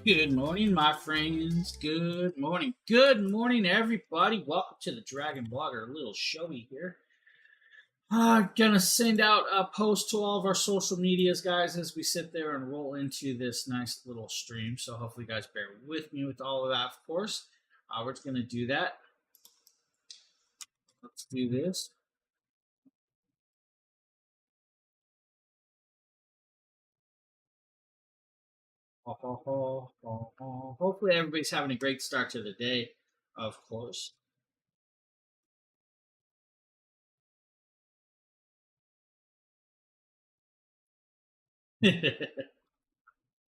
Good morning, my friends. Good morning. Good morning, everybody. Welcome to the Dragon Blogger little showy here. I'm gonna send out a post to all of our social medias, guys, as we sit there and roll into this nice little stream. So hopefully, you guys bear with me with all of that. Of course, we're just gonna do that. Let's do this. Hopefully, everybody's having a great start to the day. Of course. If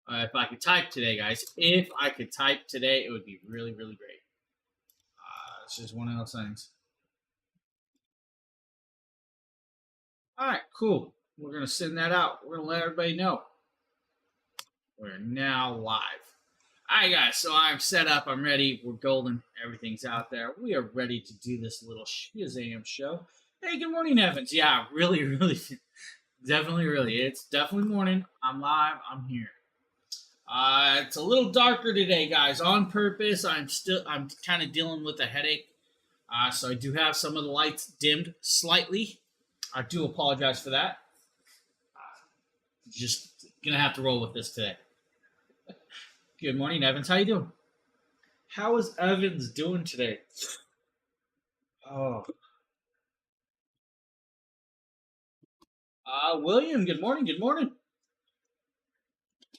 I could type today, guys, if I could type today, it would be really, really great. It's just one of those things. All right, cool. We're going to send that out. We're going to let everybody know. We're now live. All right, guys, so I'm set up. I'm ready. We're golden. Everything's out there. We are ready to do this little Shazam show. Hey, good morning, Evans. Yeah, really, really, definitely, really. It's definitely morning. I'm live. I'm here. It's a little darker today, guys, on purpose. I'm kind of dealing with a headache, so I do have some of the lights dimmed slightly. I do apologize for that. Just gonna have to roll with this today. Good morning, Evans. How you doing? How is Evans doing today? Oh, William. Good morning. Good morning.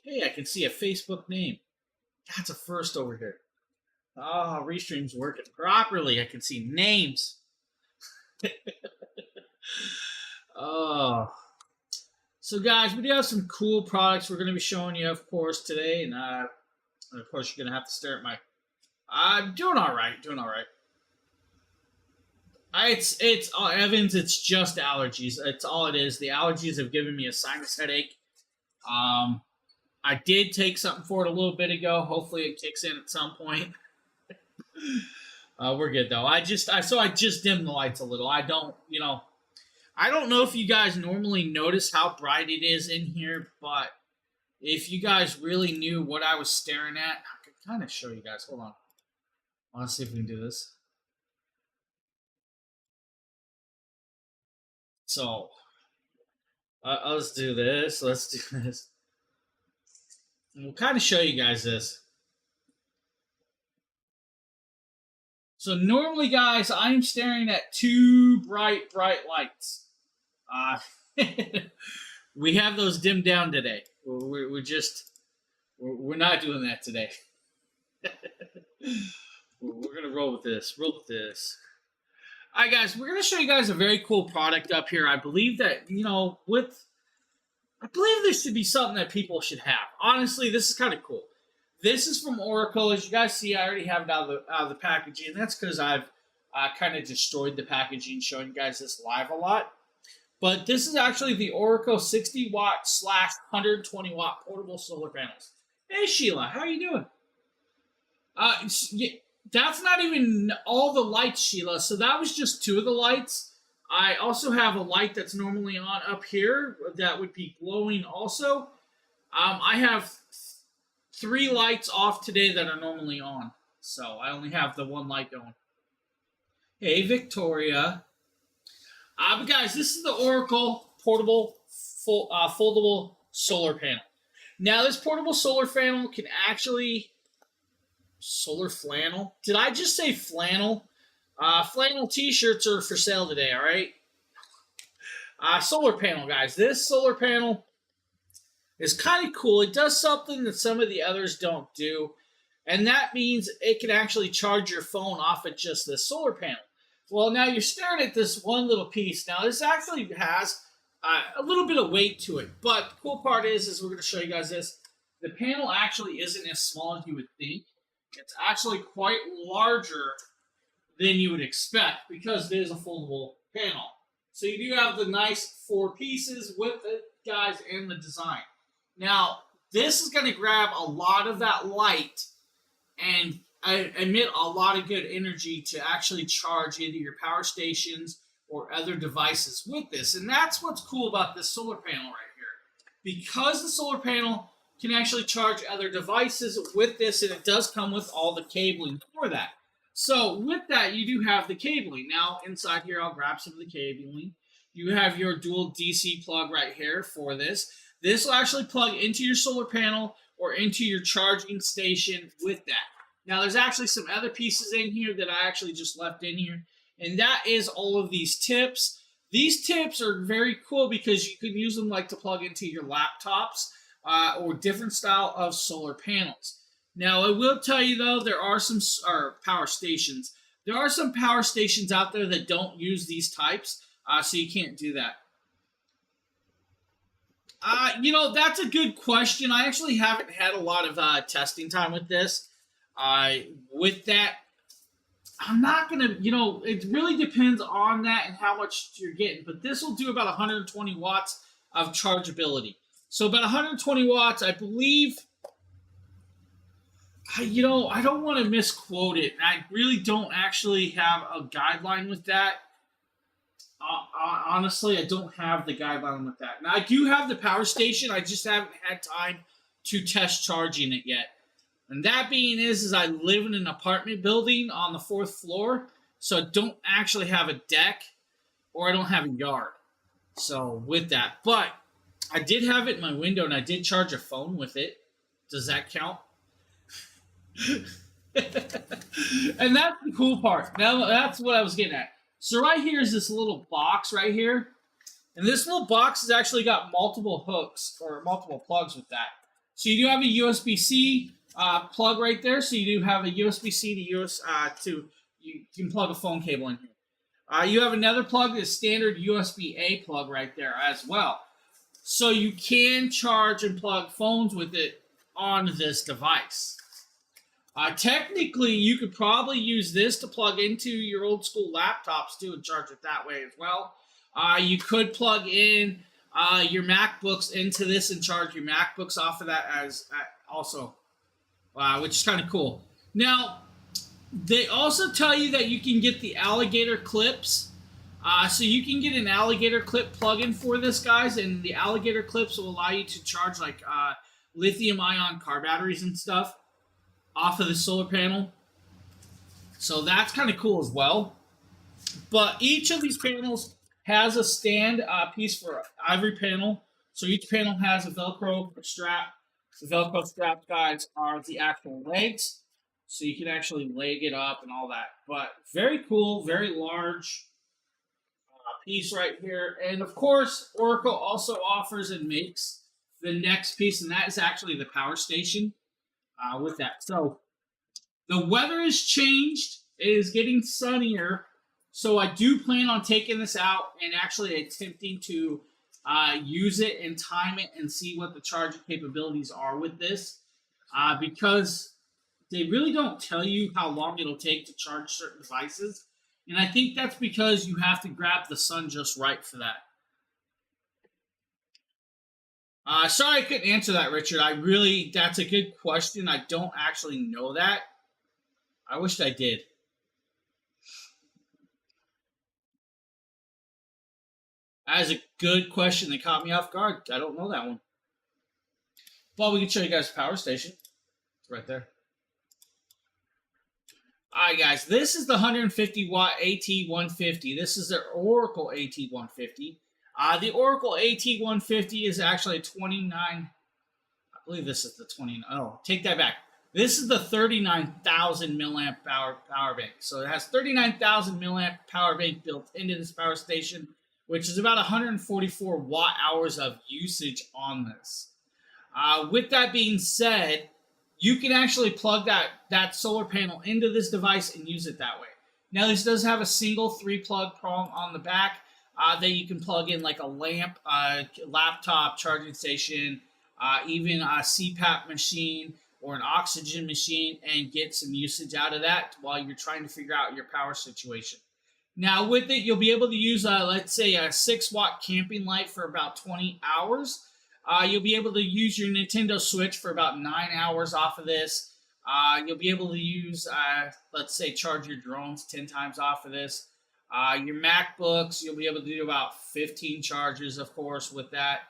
Hey, I can see a Facebook name. That's a first over here. Oh, Restream's working properly. I can see names. Oh. So, guys, we do have some cool products we're going to be showing you, of course, today. And, of course, you're going to have to stare at my... I'm doing all right. Doing all right. It's Evans. It's just allergies. It's all it is. The allergies have given me a sinus headache. I did take something for it a little bit ago. Hopefully, it kicks in at some point. We're good though. I just dimmed the lights a little. I don't know if you guys normally notice how bright it is in here, but if you guys really knew what I was staring at, I could kind of show you guys. Hold on. Let's see if we can do this. So, let's do this. Let's do this. And we'll kind of show you guys this. So normally, guys, I'm staring at two bright lights. We have those dimmed down today. We're not doing that today. We're gonna roll with this. Roll with this. All right, guys, we're gonna show you guys a very cool product up here. I believe that I believe this should be something that people should have. Honestly, this is kind of cool. This is from Oracle. As you guys see, I already have it out of the packaging. And that's because I've kind of destroyed the packaging, showing you guys this live a lot. But this is actually the Oracle 60 watt / 120 watt portable solar panels. Hey, Sheila, how are you doing? That's not even all the lights, Sheila. So that was just two of the lights. I also have a light that's normally on up here that would be glowing also. I have three lights off today that are normally on. So I only have the one light going. Hey, Victoria. But guys, this is the Oracle portable foldable solar panel. Now, this portable solar panel can actually... Solar flannel? Did I just say flannel? Flannel t-shirts are for sale today, all right? Solar panel, guys. This solar panel is kind of cool. It does something that some of the others don't do, and that means it can actually charge your phone off of just this solar panel. Well, now you're staring at this one little piece. Now, this actually has a little bit of weight to it, but the cool part is we're going to show you guys this. The panel actually isn't as small as you would think. It's actually quite larger than you would expect because it is a foldable panel. So you do have the nice four pieces with it, guys, and the design. Now, this is going to grab a lot of that light and emit a lot of good energy to actually charge either your power stations or other devices with this. And that's what's cool about this solar panel right here. Because the solar panel can actually charge other devices with this, and it does come with all the cabling for that. So with that, you do have the cabling. Now inside here, I'll grab some of the cabling. You have your dual DC plug right here for this. This will actually plug into your solar panel or into your charging station with that. Now there's actually some other pieces in here that I actually just left in here, and that is all of these tips. These tips are very cool because you can use them like to plug into your laptops or different style of solar panels. Now, I will tell you though, there are some power stations. There are some power stations out there that don't use these types, so you can't do that. That's a good question. I actually haven't had a lot of testing time with this. With that, I'm not going to, it really depends on that and how much you're getting. But this will do about 120 watts of chargeability. So about 120 watts, I believe, I don't want to misquote it. I really don't actually have a guideline with that. Honestly, I don't have the guideline with that. Now, I do have the power station. I just haven't had time to test charging it yet. And that being is I live in an apartment building on the 4th floor, so I don't actually have a deck or I don't have a yard. So with that, but I did have it in my window and I did charge a phone with it. Does that count? And that's the cool part. Now that's what I was getting at. So right here is this little box right here. And this little box has actually got multiple hooks or multiple plugs with that. So you do have a USB-C plug right there. So you do have a USB-C to you can plug a phone cable in here. You have another plug, this standard USB-A plug right there as well. So you can charge and plug phones with it on this device. Technically, you could probably use this to plug into your old school laptops too and charge it that way as well. You could plug in your MacBooks into this and charge your MacBooks off of that as also, which is kind of cool. Now, they also tell you that you can get the alligator clips. So you can get an alligator clip plug-in for this, guys, and the alligator clips will allow you to charge like lithium-ion car batteries and stuff off of the solar panel. So that's kind of cool as well. But each of these panels has a stand piece for every panel. So each panel has a Velcro strap. The Velcro strap, guys, are the actual legs. So you can actually leg it up and all that. But very cool, very large piece right here. And of course, Oracle also offers and makes the next piece, and that is actually the power station with that. So the weather has changed. It is getting sunnier. So I do plan on taking this out and actually attempting to use it and time it and see what the charging capabilities are with this. Because they really don't tell you how long it'll take to charge certain devices. And I think that's because you have to grab the sun just right for that. Sorry I couldn't answer that, Richard. That's a good question. I don't actually know that. I wished I did. That is a good question that caught me off guard. I don't know that one. But we can show you guys the power station. It's right there. Alright guys, this is the 150 watt AT150. This is the Oracle AT150. The Oracle AT150 is actually a 29, I believe this is the 29, oh, take that back. This is the 39,000 milliamp power bank. So it has 39,000 milliamp power bank built into this power station, which is about 144 watt hours of usage on this. With that being said, you can actually plug that solar panel into this device and use it that way. Now, this does have a single 3-plug prong on the back that you can plug in like a lamp, laptop charging station, even a CPAP machine or an oxygen machine, and get some usage out of that while you're trying to figure out your power situation. Now, with it, you'll be able to use, let's say, a 6-watt camping light for about 20 hours. You'll be able to use your Nintendo Switch for about 9 hours off of this. You'll be able to use, let's say, charge your drones 10 times off of this. Your MacBooks, you'll be able to do about 15 charges, of course, with that.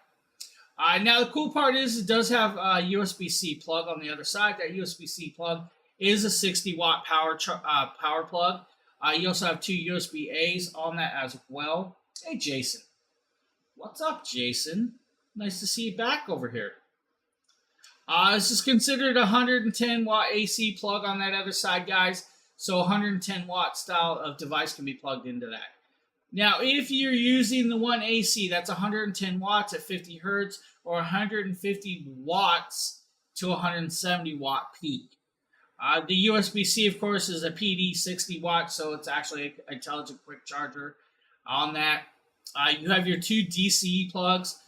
Now the cool part is it does have a USB-C plug on the other side. That USB-C plug is a 60-watt power plug. You also have two USB A's on that as well. Hey, Jason. What's up, Jason? Nice to see you back over here. This is considered a 110 watt AC plug on that other side, guys. So 110 watt style of device can be plugged into that. Now, if you're using the one AC, that's 110 watts at 50 hertz or 150 watts to 170 watt peak. The USB-C, of course, is a PD 60 watts, so it's actually an intelligent quick charger on that. You have your two DC plugs.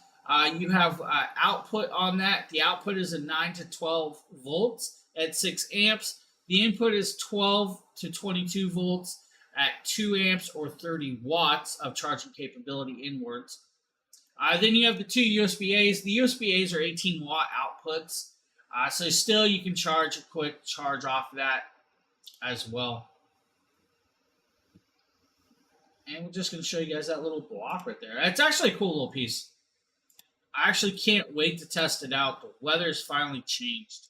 You have output on that. The output is a 9 to 12 volts at 6 amps. The input is 12 to 22 volts at 2 amps or 30 watts of charging capability inwards. Then you have the two USB A's. The USB A's are 18 watt outputs. So still you can charge a quick charge off of that as well. And we're just going to show you guys that little block right there. It's actually a cool little piece. I actually can't wait to test it out. The weather's finally changed.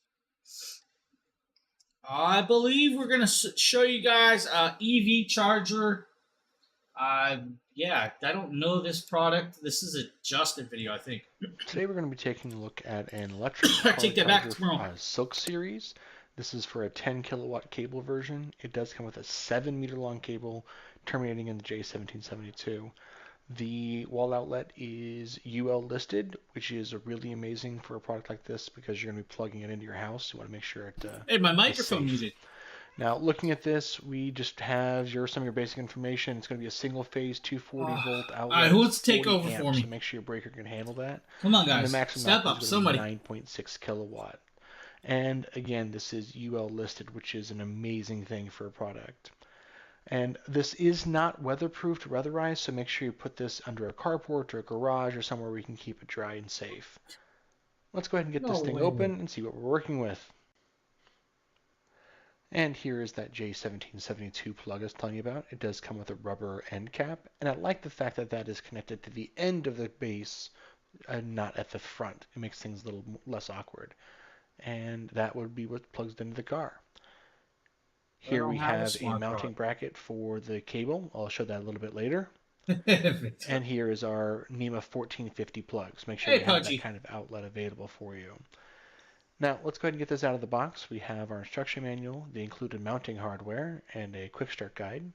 I believe we're going to show you guys an EV charger. Yeah, I don't know this product. This is a Justin video, I think. Today we're going to be taking a look at an electric car Take that back tomorrow. Silk Series. This is for a 10 kilowatt cable version. It does come with a 7-meter long cable terminating in the J1772. The wall outlet is UL listed, which is really amazing for a product like this because you're going to be plugging it into your house. You want to make sure it Hey, my microphone muted. Now, looking at this, we just have some of your basic information. It's going to be a single-phase 240 volt outlet. All right, who wants to take over amps, for me? So make sure your breaker can handle that. Come on, guys. And the maximum Step up, somebody. 9.6 kilowatt. And again, this is UL listed, which is an amazing thing for a product. And this is not weatherproof or weatherized, so make sure you put this under a carport or a garage or somewhere where you can keep it dry and safe. Let's go ahead and get this thing open and see what we're working with. And here is that J1772 plug I was telling you about. It does come with a rubber end cap, and I like the fact that that is connected to the end of the base and not at the front. It makes things a little less awkward. And that would be what plugs into the car. Here we have a mounting bracket for the cable. I'll show that a little bit later. And here is our NEMA 1450 plugs. Make sure you have that kind of outlet available for you. Now, let's go ahead and get this out of the box. We have our instruction manual, the included mounting hardware, and a quick start guide.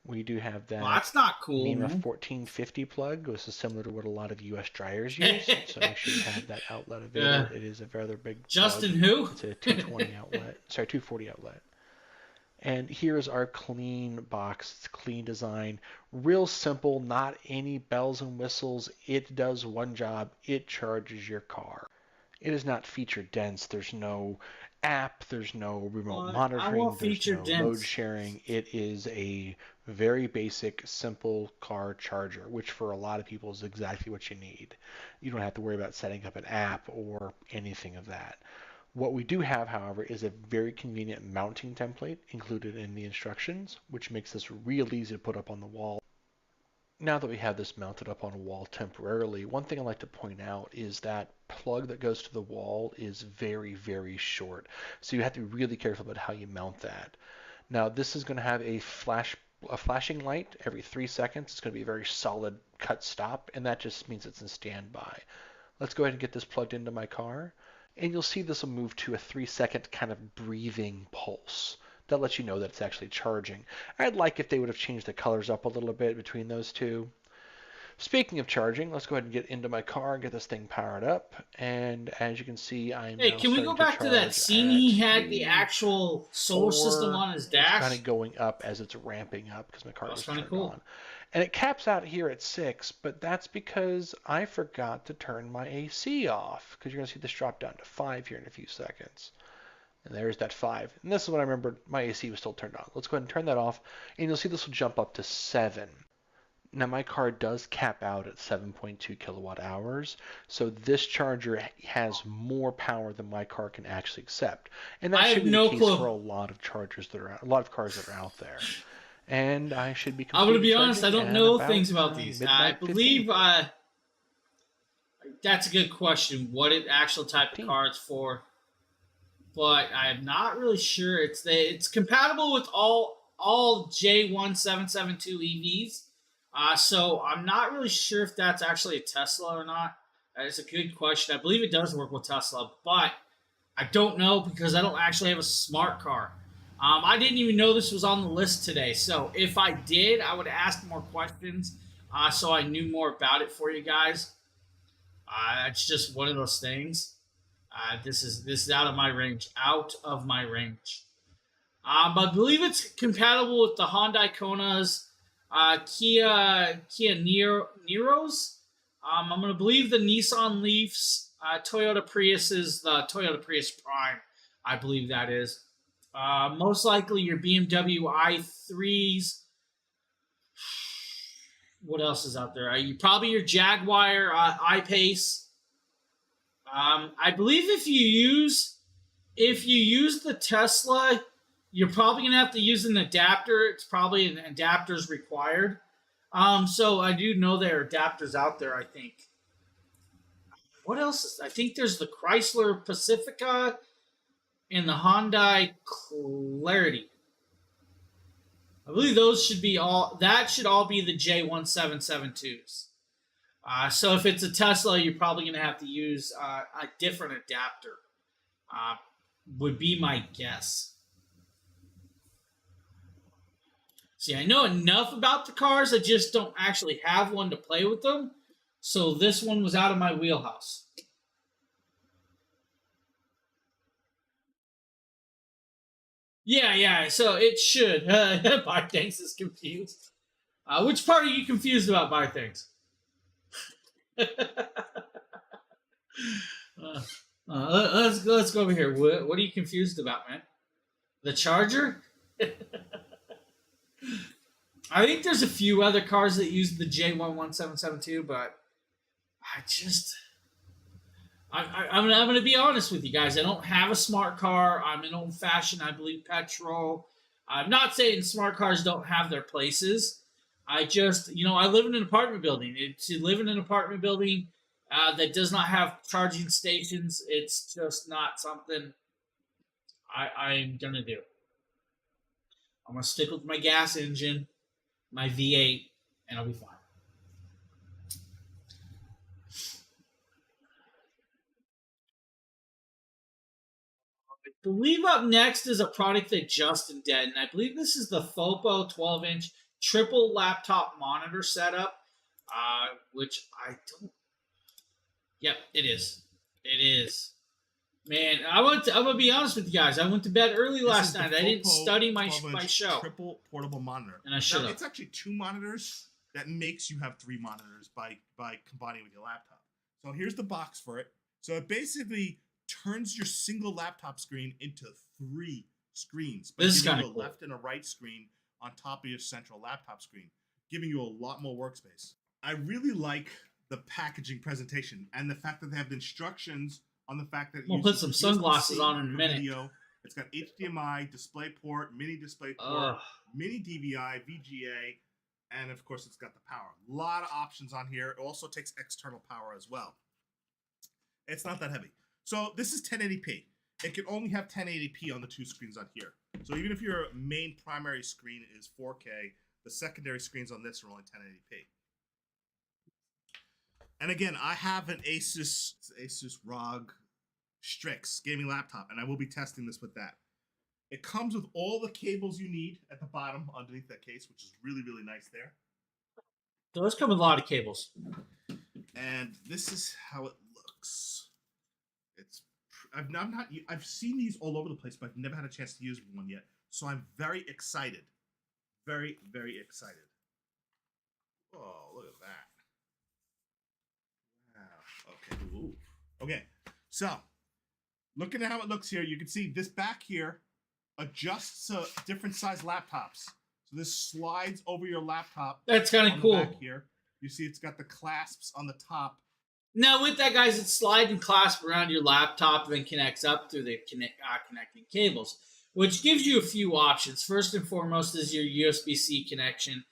We do have that. Well, that's not cool. NEMA 1450 plug. This is similar to what a lot of US dryers use. So make sure you have that outlet available. It is a rather big Justin plug. who? It's a 220 outlet. Sorry, 240 outlet. And here's our clean box. It's clean design. Real simple, not any bells and whistles. It does one job. It charges your car. It is not feature dense. There's no app. There's no remote monitoring. There's no load sharing. It is a very basic, simple car charger, which for a lot of people is exactly what you need. You don't have to worry about setting up an app or anything of that. What we do have, however, is a very convenient mounting template included in the instructions, which makes this real easy to put up on the wall. Now that we have this mounted up on a wall temporarily, one thing I'd like to point out is that plug that goes to the wall is very, very short. So you have to be really careful about how you mount that. Now this is going to have a flashing light every 3 seconds. It's going to be a very solid cut stop, and that just means it's in standby. Let's go ahead and get this plugged into my car. And you'll see this will move to a 3-second kind of breathing pulse. That lets you know that it's actually charging. I'd like if they would have changed the colors up a little bit between those two. Speaking of charging, let's go ahead and get into my car and get this thing powered up. And as you can see, I'm Hey, can we go back to that scene he had the actual solar system on his dash? It's kind of going up as it's ramping up because my car was turned on. And it caps out here at 6, but that's because I forgot to turn my AC off, because you're going to see this drop down to 5 here in a few seconds. And there's that 5. And this is when I remembered my AC was still turned on. Let's go ahead and turn that off, and you'll see this will jump up to 7. Now my car does cap out at 7.2 kilowatt hours, so this charger has more power than my car can actually accept. And that should be the case for a lot of chargers that are out, a lot of cars that are out there. And I should be. I'm going to be honest. I don't know things about these. I believe I That's a good question. What it actual type of 15. car it's for, but I'm not really sure. It's compatible with all J1772 EVs. So I'm not really sure if that's actually a Tesla or not. It's a good question. I believe it does work with Tesla, but I don't know because I don't actually have a smart car. I didn't even know this was on the list today. So if I did, I would ask more questions so I knew more about it for you guys. It's just one of those things. This is out of my range. Out of my range. But I believe it's compatible with the Hyundai Konas, Kia Niros. I'm going to believe the Nissan Leafs, Toyota Priuses, the Toyota Prius Prime. I believe that is. Most likely your BMW i3s. What else is out there? Probably your Jaguar I-Pace. I believe if you use the Tesla, you're probably gonna have to use an adapter. It's probably an adapter's required. So I do know there are adapters out there. I think. What else? I think there's the Chrysler Pacifica and the Hyundai Clarity. I believe those should be all. That should all be the J1772s. So if it's a Tesla, you're probably going to have to use a different adapter. Would be my guess. See, I know enough about the cars. I just don't actually have one to play with them. So this one was out of my wheelhouse. Yeah. So it should. Buy things is confused. Which part are you confused about? Buy things. Let's go over here. What are you confused about, man? The Charger? I think there's a few other cars that use the J1772, but I'm going to be honest with you guys. I don't have a smart car. I'm an old fashioned, I believe, petrol. I'm not saying smart cars don't have their places. I just, I live in an apartment building. To live in an apartment building that does not have charging stations, it's just not something I'm going to do. I'm going to stick with my gas engine, my V8, and I'll be fine. I believe up next is a product that Justin did, and I believe this is the FOPO 12-inch triple laptop monitor setup, which I don't. Yep, it is. It is. Man, I'm gonna be honest with you guys. I went to bed early last night. I didn't study my show. Triple portable monitor. And I should have. It's actually 2 monitors that makes you have 3 monitors by combining with your laptop. So here's the box for it. So it basically turns your single laptop screen into 3 screens. This is kind of cool. A left and a right screen on top of your central laptop screen, giving you a lot more workspace. I really like the packaging presentation and the fact that they have the instructions on the fact that we'll put some sunglasses on in a minute. Video. It's got HDMI, DisplayPort, mini DisplayPort, mini DVI, VGA, and of course it's got the power. A lot of options on here. It also takes external power as well. It's not that heavy. So this is 1080p. It can only have 1080p on the 2 screens on here. So even if your main primary screen is 4K, the secondary screens on this are only 1080p. And again, I have an Asus ROG Strix gaming laptop, and I will be testing this with that. It comes with all the cables you need at the bottom underneath that case, which is really, really nice there. Those come with a lot of cables. And this is how it looks. I've seen these all over the place, but I've never had a chance to use one yet. So I'm very excited. Very, very excited. Oh, look at that. Okay. Ooh. Okay. So, looking at how it looks here, you can see this back here adjusts to different size laptops. So this slides over your laptop. That's kind of cool. Back here, you see it's got the clasps on the top. Now with that, guys, it slides and clasps around your laptop, then connects up through the connecting cables, which gives you a few options. First and foremost is your USB-C connection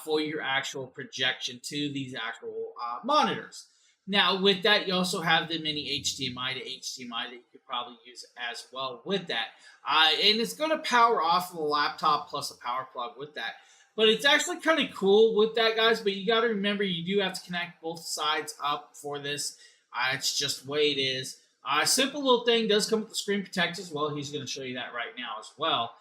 for your actual projection to these actual monitors. Now, with that, you also have the mini HDMI to HDMI that you could probably use as well with that. And it's going to power off of the laptop plus a power plug with that. But it's actually kind of cool with that, guys. But you got to remember, you do have to connect both sides up for this. It's just the way it is. Simple little thing, does come with the screen protector as well. He's going to show you that right now as well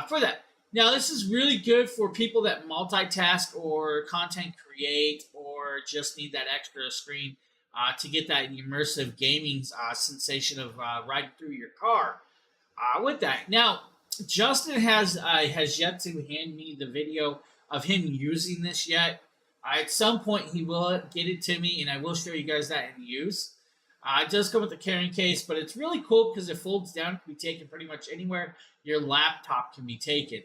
for that. Now, this is really good for people that multitask or content create or just need that extra screen to get that immersive gaming sensation of riding through your car with that. Now, Justin has yet to hand me the video of him using this yet. At some point, he will get it to me, and I will show you guys that in use. It does come with a carrying case, but it's really cool because it folds down. It can be taken pretty much anywhere your laptop can be taken.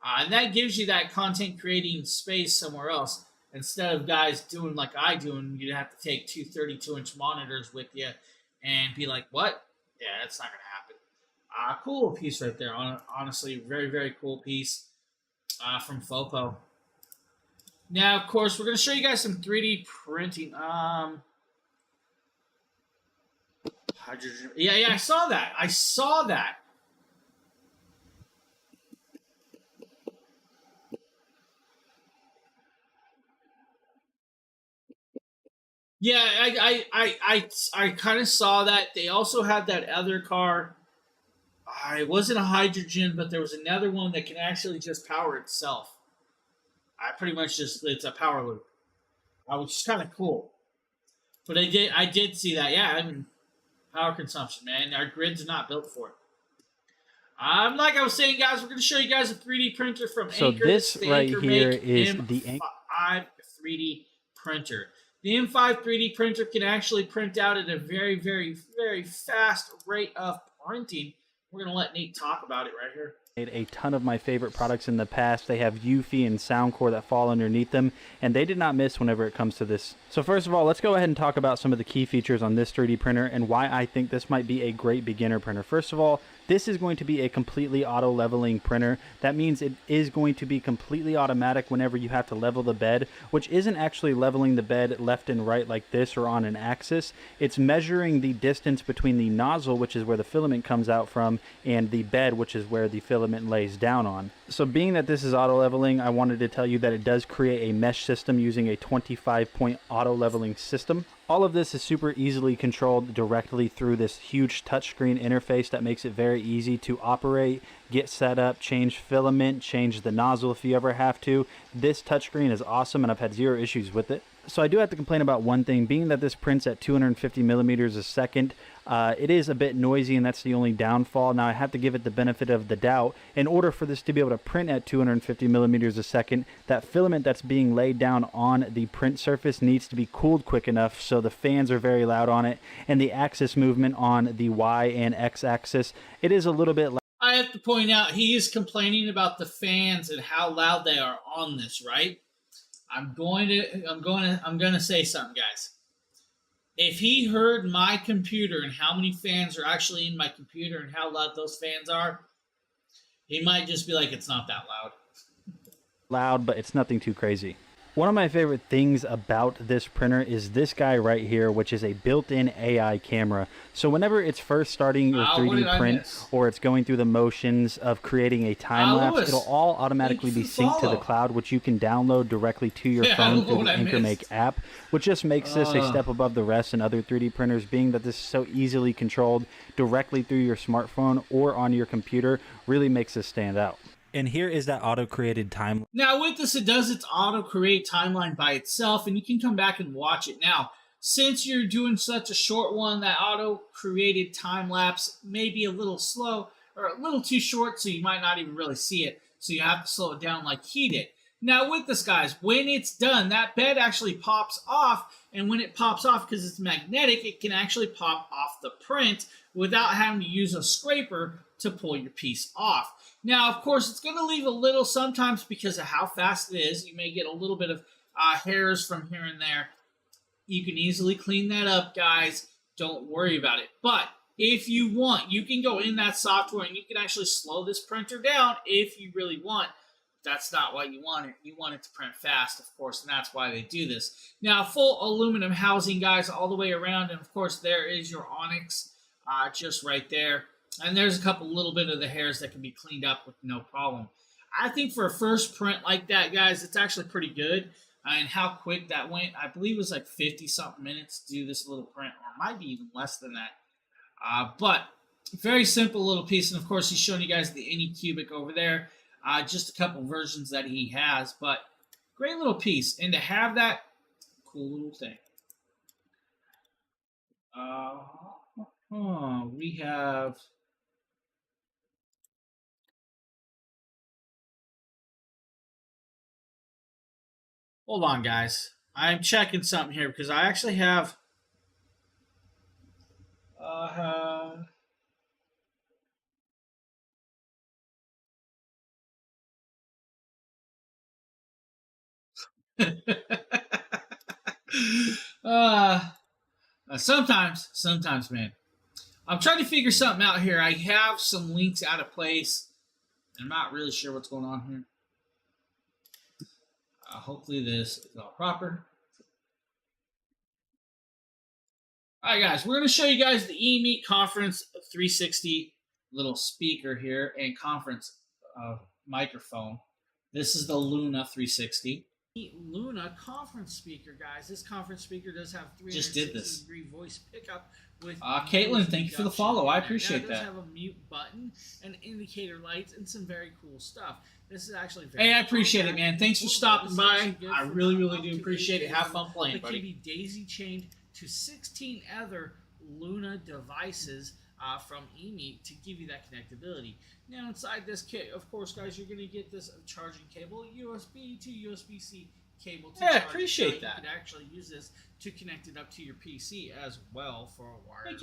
And that gives you that content creating space somewhere else. Instead of guys doing like I do, and you'd have to take two 32-inch monitors with you and be like, what? Yeah, that's not going to happen. Cool piece right there. Honestly, very, very cool piece from Fopo. Now, of course, we're going to show you guys some 3D printing. Hydrogen. Yeah, I saw that. Yeah, I kind of saw that. They also had that other car. It wasn't a hydrogen, but there was another one that can actually just power itself. It's a power loop. Which is kind of cool. But I did see that. Yeah, I mean, power consumption, man. Our grids are not built for it. Like I was saying, guys, we're going to show you guys a 3D printer from Anker. So this right here is the M5 3D printer. The M5 3D printer can actually print out at a very, very, very fast rate of printing. We're going to let Nate talk about it right here. A ton of my favorite products in the past. They have Eufy and Soundcore that fall underneath them, and they did not miss whenever it comes to this. So first of all, let's go ahead and talk about some of the key features on this 3D printer and why I think this might be a great beginner printer. First of all, this is going to be a completely auto leveling printer. That means it is going to be completely automatic whenever you have to level the bed, which isn't actually leveling the bed left and right like this or on an axis. It's measuring the distance between the nozzle, which is where the filament comes out from, and the bed, which is where the filament lays down on. So being that this is auto leveling, I wanted to tell you that it does create a mesh system using a 25-point auto leveling system. All of this is super easily controlled directly through this huge touchscreen interface that makes it very easy to operate, get set up, change filament, change the nozzle if you ever have to. This touchscreen is awesome, and I've had zero issues with it. So I do have to complain about one thing, being that this prints at 250 millimeters a second. It is a bit noisy, and that's the only downfall. Now, I have to give it the benefit of the doubt. In order for this to be able to print at 250 millimeters a second, that filament that's being laid down on the print surface needs to be cooled quick enough so the fans are very loud on it, and the axis movement on the Y and X axis, it is a little bit loud. I have to point out, he is complaining about the fans and how loud they are on this, right? I'm going to say something, guys. If he heard my computer and how many fans are actually in my computer and how loud those fans are, he might just be like, it's not that Loud, but it's nothing too crazy. One of my favorite things about this printer is this guy right here, which is a built-in AI camera. So whenever it's first starting your 3D print or it's going through the motions of creating a time lapse, it'll all automatically be synced to the cloud, which you can download directly to your phone through the Anker Make app, which just makes this a step above the rest in other 3D printers, being that this is so easily controlled directly through your smartphone or on your computer, really makes this stand out. And here is that auto-created timeline. Now, with this, it does its auto-create timeline by itself, and you can come back and watch it. Now, since you're doing such a short one, that auto-created time-lapse may be a little slow or a little too short, so you might not even really see it. So you have to slow it down like he did. Now, with this, guys, when it's done, that bed actually pops off, and when it pops off, because it's magnetic, it can actually pop off the print without having to use a scraper to pull your piece off. Now, of course, it's going to leave a little sometimes because of how fast it is. You may get a little bit of hairs from here and there. You can easily clean that up, guys. Don't worry about it. But if you want, you can go in that software and you can actually slow this printer down if you really want. that's not what you want it. You want it to print fast, of course, and that's why they do this. Now, full aluminum housing, guys, all the way around, and of course, there is your Onyx just right there. And there's a couple little bit of the hairs that can be cleaned up with no problem. I think for a first print like that, guys, it's actually pretty good. And how quick that went, I believe it was like 50-something minutes to do this little print, or it might be even less than that. But very simple little piece. And of course, he's showing you guys the Anycubic over there. Just a couple versions that he has, but great little piece. And to have that, cool little thing. We have... Hold on, guys. I'm checking something here because I actually have... sometimes, man. I'm trying to figure something out here. I have some links out of place. I'm not really sure what's going on here. Hopefully this is all proper. All right, guys, we're going to show you guys the eMeet Conference 360 little speaker here and conference microphone. This is the Luna 360. Luna conference speaker, guys. This conference speaker does have 360-degree voice pickup with Caitlin, thank you for the follow. I appreciate that. It does have a mute button and indicator lights and some very cool stuff. This is actually very I appreciate it, man. Thanks for stopping by. I really, really do appreciate it. Have fun playing, buddy. It can be daisy-chained to 16 other Luna devices from eMeet to give you that connectability. Now, inside this kit, of course, guys, you're going to get this charging cable, USB to USB-C cable to charge. I appreciate that. You could actually use this to connect it up to your PC as well for a wired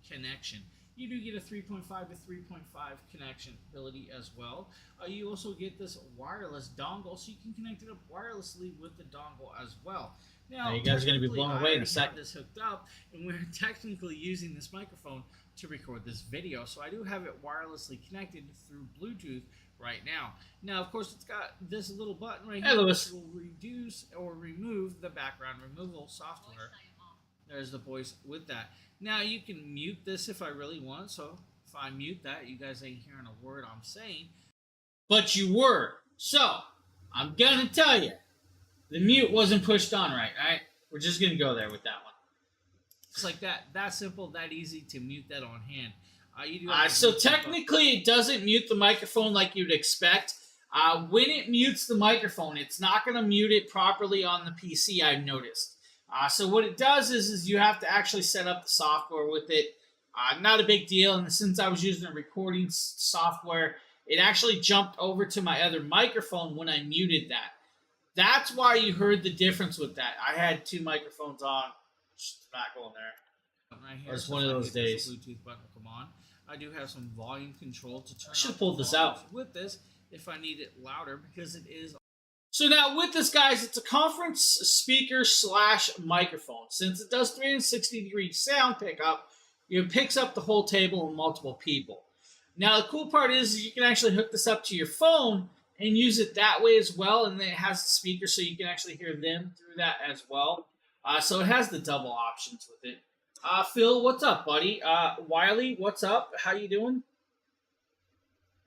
connection. You do get a 3.5 to 3.5 connection ability as well. You also get this wireless dongle, so you can connect it up wirelessly with the dongle as well. Now, you guys are going to be blown away in a second. This hooked up, and we're technically using this microphone to record this video, so I do have it wirelessly connected through Bluetooth right now. Now, of course, it's got this little button right here, which will reduce or remove the background removal software. There's the voice with that. Now, you can mute this if I really want, so if I mute that, you guys ain't hearing a word I'm saying. But you were. So, I'm going to tell you, the mute wasn't pushed on right, all right? We're just going to go there with that one. It's like that. That simple, that easy to mute that on hand. So technically, it doesn't mute the microphone like you'd expect. When it mutes the microphone, it's not going to mute it properly on the PC, I've noticed. So what it does is you have to actually set up the software with it. Not a big deal. And since I was using a recording software, it actually jumped over to my other microphone when I muted that. That's why you heard the difference with that. I had two microphones on. Just not going there. Right here, it's one of those days. Bluetooth button will come on. I do have some volume control to turn. I should have pulled this out with this if I need it louder because it is. So now with this, guys, it's a conference speaker / microphone. Since it does 360-degree sound pickup, it picks up the whole table and multiple people. Now the cool part is you can actually hook this up to your phone and use it that way as well, and then it has the speaker so you can actually hear them through that as well. So it has the double options with it. Phil, what's up, buddy? Wiley, what's up? How you doing?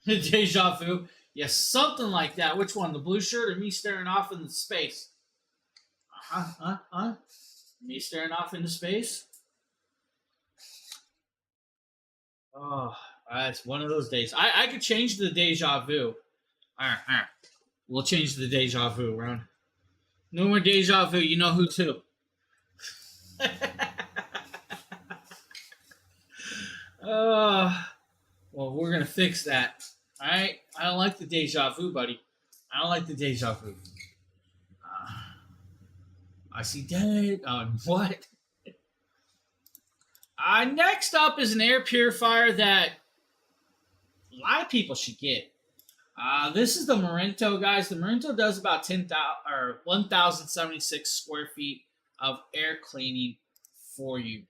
Deja vu. Yes, something like that. Which one? The blue shirt or me staring off into space? Me staring off into space? Oh, it's one of those days. I could change the deja vu. All right. We'll change the deja vu, Ron. No more deja vu. You know who to. Well, we're going to fix that. All right? I don't like the deja vu, buddy. I don't like the deja vu. I see dead. What? Next up is an air purifier that a lot of people should get. This is the Marento, guys. The Marento does about 1,076 square feet of air cleaning for you.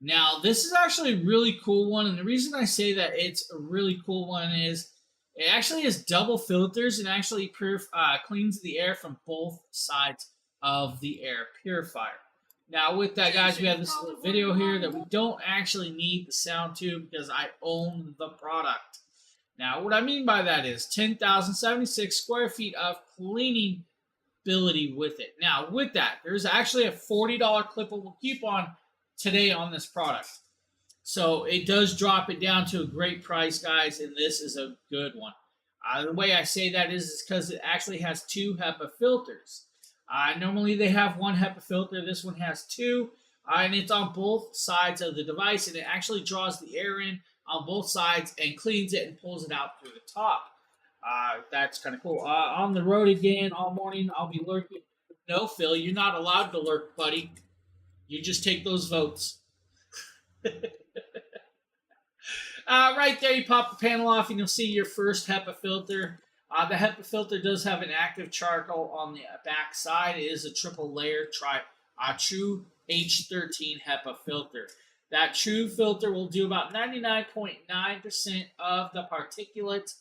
Now, this is actually a really cool one, and the reason I say that it's a really cool one is It actually has double filters and actually cleans the air from both sides of the air purifier. Now, with that, guys, we have this little video here that we don't actually need the sound tube because I own the product. Now, what I mean by that is 10,076 square feet of cleaning ability with it. Now, with that, there's actually a $40 clippable coupon today on this product. So it does drop it down to a great price, guys, and this is a good one. The way I say that is because it actually has 2 HEPA filters. Normally they have 1 HEPA filter. This one has 2, and it's on both sides of the device, and it actually draws the air in on both sides and cleans it and pulls it out through the top. That's kind of cool. On the road again all morning, I'll be lurking. No, Phil, you're not allowed to lurk, buddy. You just take those votes. Right there, you pop the panel off and you'll see your first HEPA filter. The HEPA filter does have an active charcoal on the back side. It is a triple layer True H13 HEPA filter. That True filter will do about 99.9% of the particulates.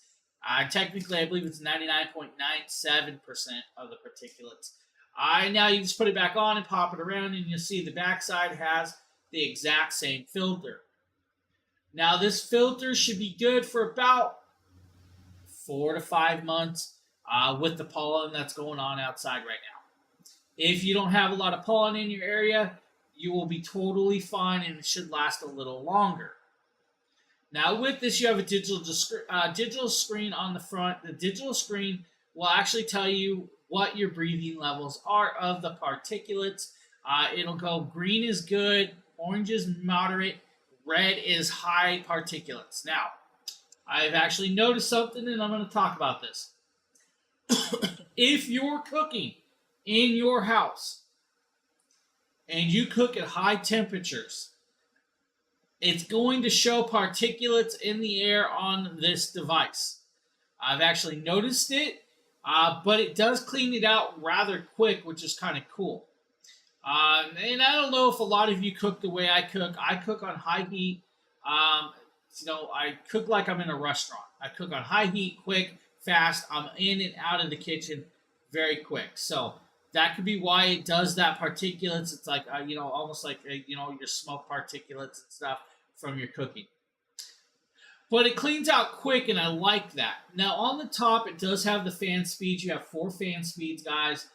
Technically, I believe it's 99.97% of the particulates. Now you just put it back on and pop it around, and you'll see the backside has the exact same filter. Now, this filter should be good for about 4 to 5 months with the pollen that's going on outside right now. If you don't have a lot of pollen in your area, you will be totally fine, and it should last a little longer. Now, with this, you have a digital screen on the front. The digital screen will actually tell you what your breathing levels are of the particulates. It'll go green is good, orange is moderate, red is high particulates. Now, I've actually noticed something, and I'm going to talk about this. If you're cooking in your house and you cook at high temperatures, it's going to show particulates in the air on this device. I've actually noticed it, but it does clean it out rather quick, which is kind of cool. And I don't know if a lot of you cook the way I cook. I cook on high heat. I cook like I'm in a restaurant. I cook on high heat, quick, fast. I'm in and out of the kitchen very quick. So that could be why it does that particulates. It's like, almost like, your smoke particulates and stuff from your cooking. But it cleans out quick, and I like that. Now, on the top, it does have the fan speeds. You have 4 fan speeds, guys.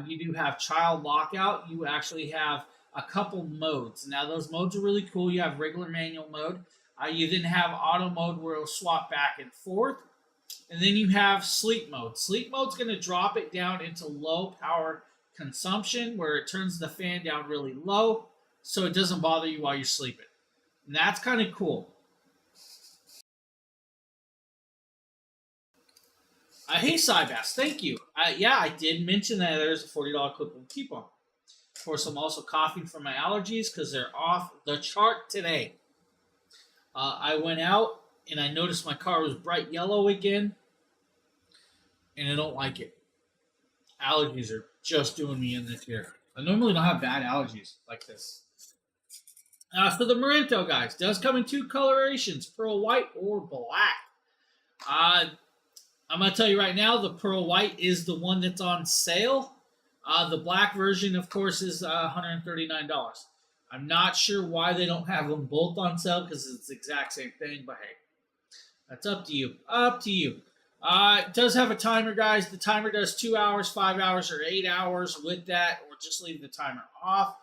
You do have child lockout. You actually have a couple modes. Now, those modes are really cool. You have regular manual mode. You then have auto mode where it'll swap back and forth. And then you have sleep mode. Sleep mode's going to drop it down into low power consumption, where it turns the fan down really low so it doesn't bother you while you're sleeping. And that's kind of cool. Hey, Cybass, thank you. Yeah, I did mention that there's a $40 clippable coupon. Of course, I'm also coughing from my allergies because they're off the chart today. I went out and I noticed my car was bright yellow again, and I don't like it. Allergies are just doing me in this year. I normally don't have bad allergies like this. So the Marento, guys, does come in 2 colorations, pearl white or black. I'm going to tell you right now, the pearl white is the one that's on sale. The black version, of course, is $139. I'm not sure why they don't have them both on sale, because it's the exact same thing, but hey, that's up to you. Up to you. It does have a timer, guys. The timer does 2 hours, 5 hours, or 8 hours with that, or just leave the timer off.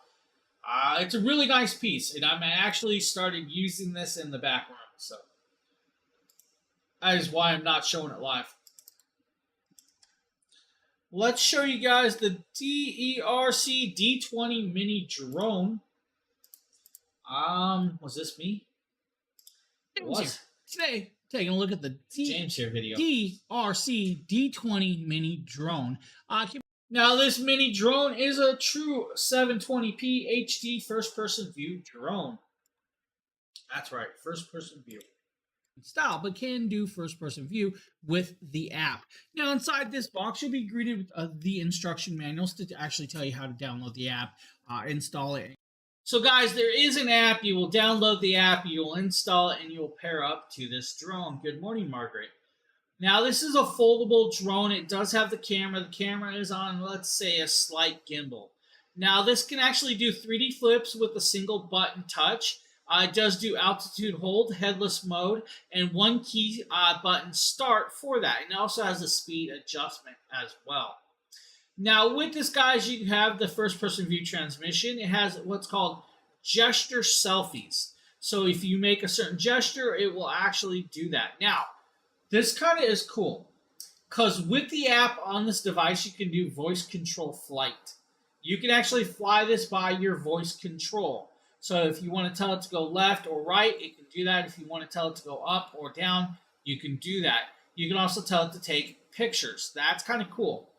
It's a really nice piece, and I actually started using this in the back room, so that is why I'm not showing it live. Let's show you guys the DERC D20 mini drone. Was this me? It was. Today, taking a look at the James here video. DRC D20 mini drone. Now, this mini drone is a true 720p HD first-person view drone. That's right, first-person view. Style, but can do first-person view with the app. Now, inside this box, you'll be greeted with the instruction manuals to actually tell you how to download the app, install it. So, guys, there is an app. You will download the app, you will install it, and you will pair up to this drone. Good morning, Margaret. Now, this is a foldable drone. It does have the camera. The camera is on, let's say, a slight gimbal. Now, this can actually do 3D flips with a single button touch. It does do altitude hold, headless mode, and one key button start for that. And it also has a speed adjustment as well. Now, with this, guys, you have the first-person view transmission. It has what's called gesture selfies. So if you make a certain gesture, it will actually do that. Now, this kind of is cool because with the app on this device, you can do voice control flight. You can actually fly this by your voice control. So if you want to tell it to go left or right, it can do that. If you want to tell it to go up or down, you can do that. You can also tell it to take pictures. That's kind of cool.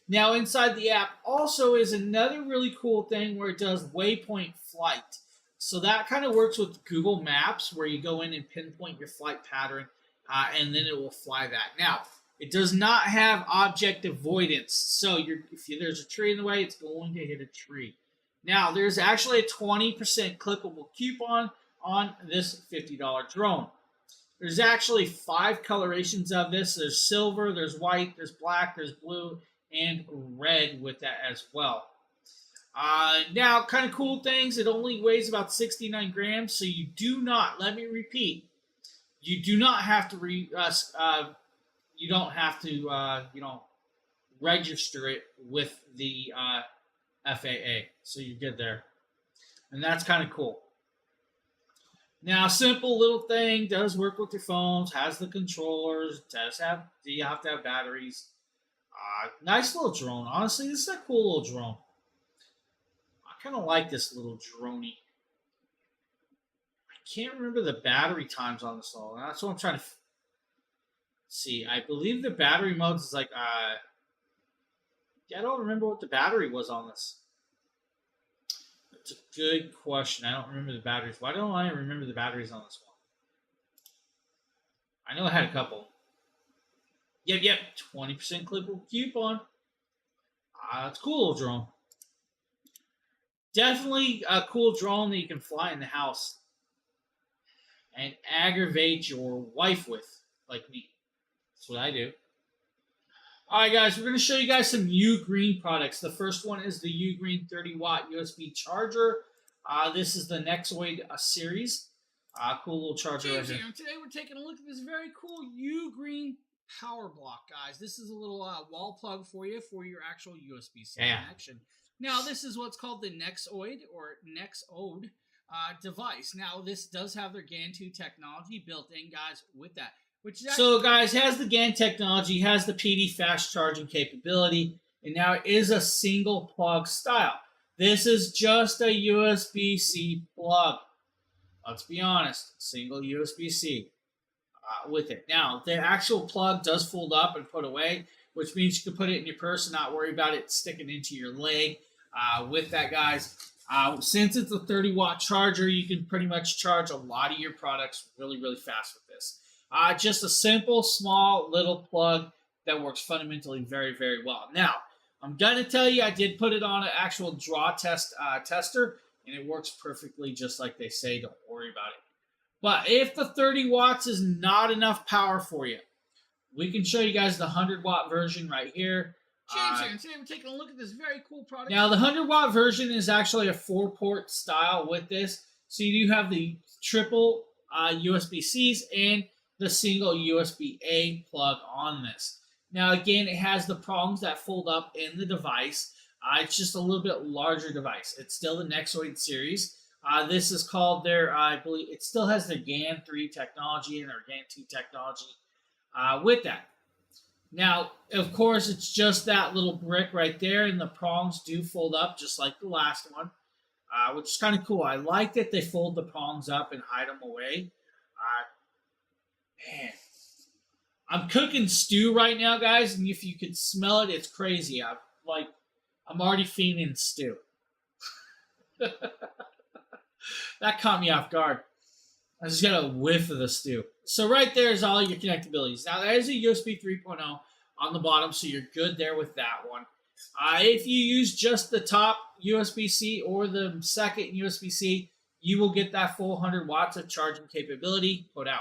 Now, inside the app also is another really cool thing where it does waypoint flight. So that kind of works with Google Maps, where you go in and pinpoint your flight pattern, and then it will fly that. Now, it does not have object avoidance. So if there's a tree in the way, it's going to hit a tree. Now, there's actually a 20% clickable coupon on this $50 drone. There's actually 5 colorations of this. There's silver, there's white, there's black, there's blue, and red with that as well. Now, kind of cool things. It only weighs about 69 grams, so you do not. Let me repeat. You do not have to register it with the FAA, so you're good there, and that's kind of cool. Now, simple little thing, does work with your phones, has the controllers, you have to have batteries. Nice little drone. Honestly, this is a cool little drone. I kind of like this little droney. I can't remember the battery times on this all. That's what I'm trying to see. I believe the battery modes is like, I don't remember what the battery was on this. It's a good question. I don't remember the batteries. Why don't I remember the batteries on this one? I know I had a couple. Yep. 20% clickable coupon. It's a cool little drone. Definitely a cool drone that you can fly in the house and aggravate your wife with, like me. That's what I do. All right, guys, we're going to show you guys some Ugreen products. The first one is the Ugreen 30-watt USB charger. This is the Nexoid series. Cool little charger right here. Today we're taking a look at this very cool Ugreen power block, guys. This is a little wall plug for you for your actual USB-C connection. Now, this is what's called the Nexoid or Nexode device. Now, this does have their GAN 2 technology built in, guys, with that. So, guys, it has the GAN technology, has the PD fast charging capability, and now it is a single plug style. This is just a USB-C plug. Let's be honest, single USB-C with it. Now, the actual plug does fold up and put away, which means you can put it in your purse and not worry about it sticking into your leg. With that, guys, since it's a 30-watt charger, you can pretty much charge a lot of your products really, really fast with this. Just a simple, small, little plug that works fundamentally very, very well. Now, I'm going to tell you, I did put it on an actual draw tester, and it works perfectly just like they say. Don't worry about it. But if the 30 watts is not enough power for you, we can show you guys the 100-watt version right here. James here, and today we're taking a look at this very cool product. Now, the 100-watt version is actually a 4-port style with this. So you do have the triple USB-Cs and the single USB-A plug on this. Now, again, it has the prongs that fold up in the device. It's just a little bit larger device. It's still the Nexoid series. This is called their, I believe, it still has their GAN 3 technology and their GAN 2 technology with that. Now, of course, it's just that little brick right there, and the prongs do fold up just like the last one, which is kind of cool. I like that they fold the prongs up and hide them away. Man, I'm cooking stew right now, guys, and if you could smell it, it's crazy. I'm already fiending stew. That caught me off guard. I just got a whiff of the stew. So right there is all your connectabilities. Now, there is a USB 3.0 on the bottom, so you're good there with that one. If you use just the top USB-C or the second USB-C, you will get that full 100 watts of charging capability put out.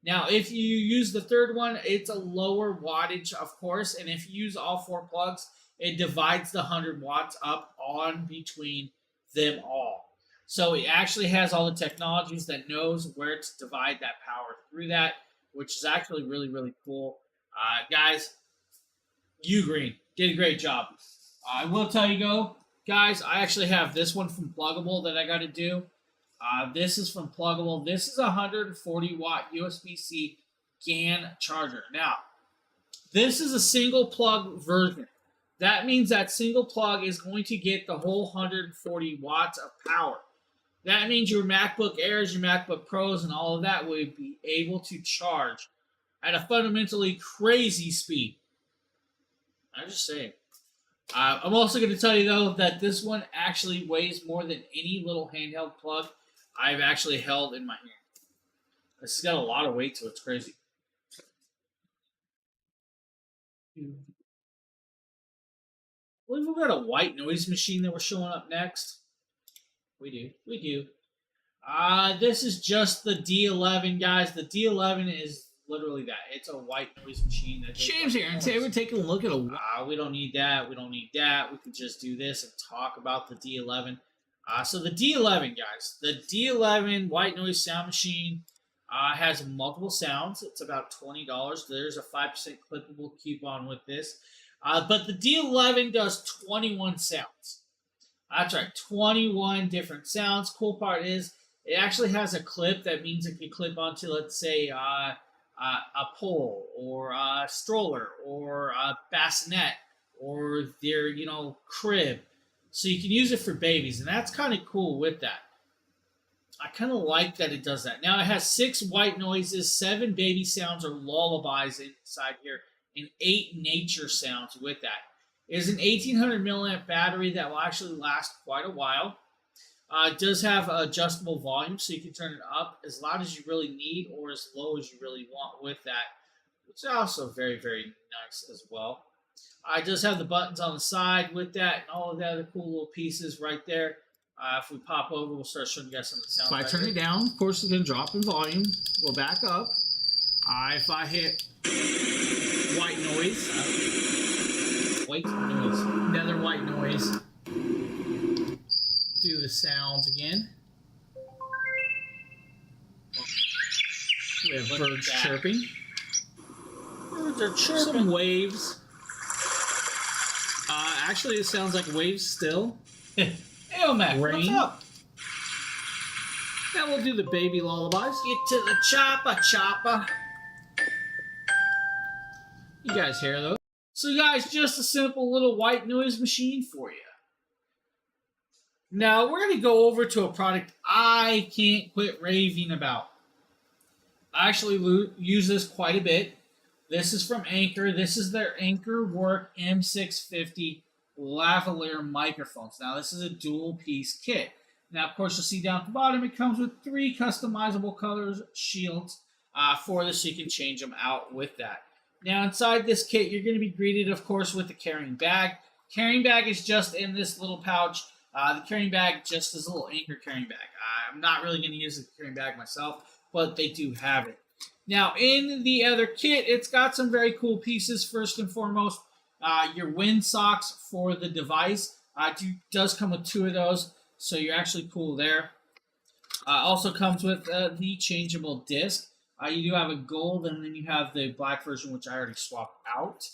Now, if you use the third one, it's a lower wattage, of course, and if you use all 4 plugs, it divides the 100 watts up on between them all. So it actually has all the technologies that knows where to divide that power through that, which is actually really, really cool. Guys, Ugreen did a great job. I will tell you, guys, I actually have this one from Pluggable that I got to do. This is from Pluggable. This is a 140 watt USB-C GAN charger. Now, this is a single plug version. That means that single plug is going to get the whole 140 watts of power. That means your MacBook Airs, your MacBook Pros, and all of that will be able to charge at a fundamentally crazy speed. I'm just saying. I'm also going to tell you, though, that this one actually weighs more than any little handheld plug I've actually held in my hand. This has got a lot of weight to it. It's crazy. I believe we've got a white noise machine that we're showing up next. We do. This is just the D11, guys. The D11 is literally that. It's a white noise machine. That James here, and today we're taking a look at a. We don't need that. We can just do this and talk about the D11. So the D11, guys. The D11 white noise sound machine has multiple sounds. It's about $20. There's a 5% clippable coupon with this. But the D11 does 21 sounds. That's right, 21 different sounds. Cool part is it actually has a clip. That means it can clip onto, let's say, a pole or a stroller or a bassinet or their, crib. So you can use it for babies, and that's kind of cool with that. I kind of like that it does that. Now it has 6 white noises, 7 baby sounds or lullabies inside here, and 8 nature sounds with that. It is an 1800 milliamp battery that will actually last quite a while. It does have adjustable volume, so you can turn it up as loud as you really need or as low as you really want with that, which is also very, very nice as well. It does have the buttons on the side with that and all of the other cool little pieces right there. If we pop over, we'll start showing you guys some of the sounds. If I turn it down, of course, it's going to drop in volume. We'll back up. If I hit white noise, another white noise. Do the sounds again. We have birds chirping. Birds are chirping. Some waves. Actually, it sounds like waves still. Hey, Mac, Rain. what's up? Now we'll do the baby lullabies. Get to the chopper. You guys hear those? So, guys, just a simple little white noise machine for you. Now, we're going to go over to a product I can't quit raving about. I actually use this quite a bit. This is from Anker. This is their Anker Work M650 lavalier microphones. Now, this is a dual-piece kit. Now, of course, you'll see down at the bottom, it comes with 3 customizable colors shields for this, so you can change them out with that. Now, inside this kit, you're going to be greeted, of course, with the carrying bag. Carrying bag is just in this little pouch. The carrying bag just is a little Anker carrying bag. I'm not really going to use the carrying bag myself, but they do have it. Now, in the other kit, it's got some very cool pieces. First and foremost, your wind socks for the device. Does come with 2 of those, so you're actually cool there. Also comes with the changeable disc. You do have a gold, and then you have the black version, which I already swapped out.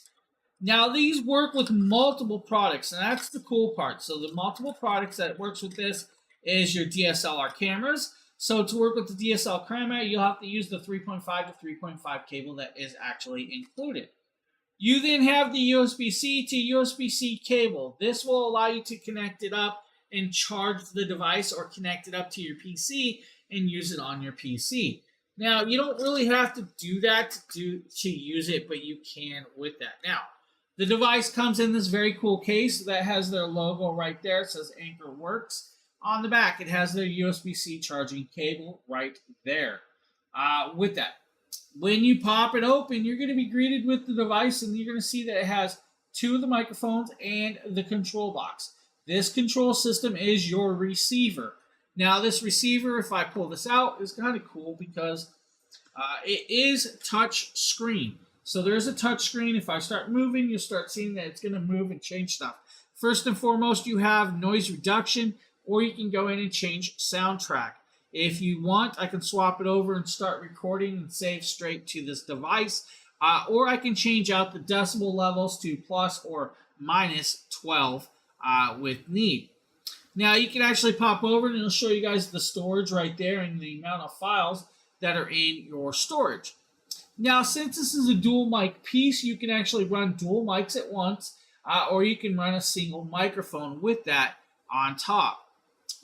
Now, these work with multiple products, and that's the cool part. So the multiple products that works with this is your DSLR cameras. So to work with the DSLR camera, you'll have to use the 3.5 to 3.5 cable that is actually included. You then have the USB-C to USB-C cable. This will allow you to connect it up and charge the device, or connect it up to your PC and use it on your PC. Now, you don't really have to do that to use it, but you can with that. Now, the device comes in this very cool case that has their logo right there. It says Anker Works. On the back, it has their USB-C charging cable right there. With that, when you pop it open, you're going to be greeted with the device, and you're going to see that it has 2 of the microphones and the control box. This control system is your receiver. Now, this receiver, if I pull this out, is kind of cool because It is touch screen. So there's a touch screen. If I start moving, you'll start seeing that it's going to move and change stuff. First and foremost, you have noise reduction, or you can go in and change soundtrack. If you want, I can swap it over and start recording and save straight to this device. Or I can change out the decibel levels to plus or minus 12 with need. Now you can actually pop over and it'll show you guys the storage right there and the amount of files that are in your storage. Now, since this is a dual mic piece, you can actually run dual mics at once, or you can run a single microphone with that on top.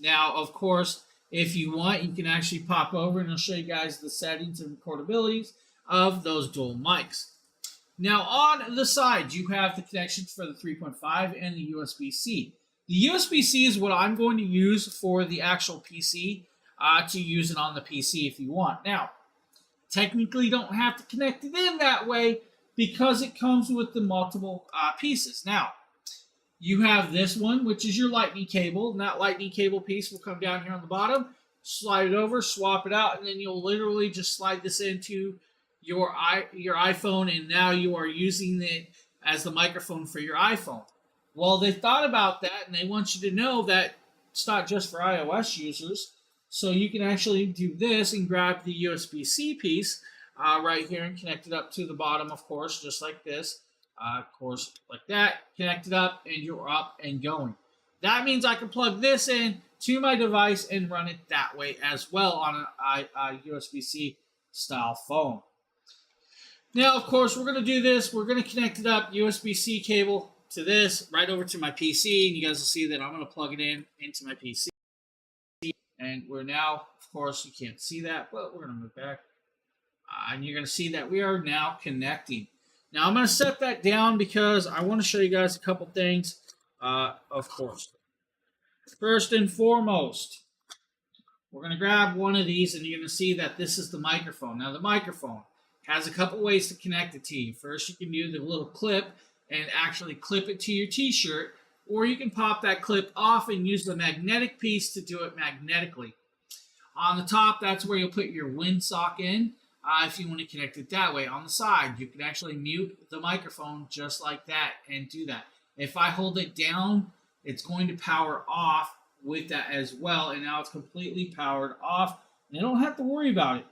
Now, of course, if you want, you can actually pop over and I'll show you guys the settings and recordabilities of those dual mics. Now, on the side, you have the connections for the 3.5 and the USB-C. The USB-C is what I'm going to use for the actual PC to use it on the PC if you want. Now, technically you don't have to connect it in that way because it comes with the multiple pieces. Now, you have this one, which is your lightning cable, and that lightning cable piece will come down here on the bottom, slide it over, swap it out, and then you'll literally just slide this into your iPhone, and now you are using it as the microphone for your iPhone. Well, they thought about that, and they want you to know that it's not just for iOS users. So you can actually do this and grab the USB-C piece right here and connect it up to the bottom, of course, just like this. Of course, like that, connect it up, and you're up and going. That means I can plug this in to my device and run it that way as well on a USB-C style phone. Now, of course, we're going to do this. We're going to connect it up, USB-C cable, to this, right over to my PC, and you guys will see that I'm going to plug it in into my PC. And we're now, of course, you can't see that, but we're going to move back. And you're going to see that we are now connecting. Now, I'm going to set that down because I want to show you guys a couple things, of course. First and foremost, we're going to grab one of these, and you're going to see that this is the microphone. Now, the microphone has a couple ways to connect it to you. First, you can do the little clip and actually clip it to your t-shirt, or you can pop that clip off and use the magnetic piece to do it magnetically. On the top, that's where you'll put your windsock in if you want to connect it that way. On the side, you can actually mute the microphone just like that and do that. If I hold it down, it's going to power off with that as well, and now it's completely powered off, and I don't have to worry about it.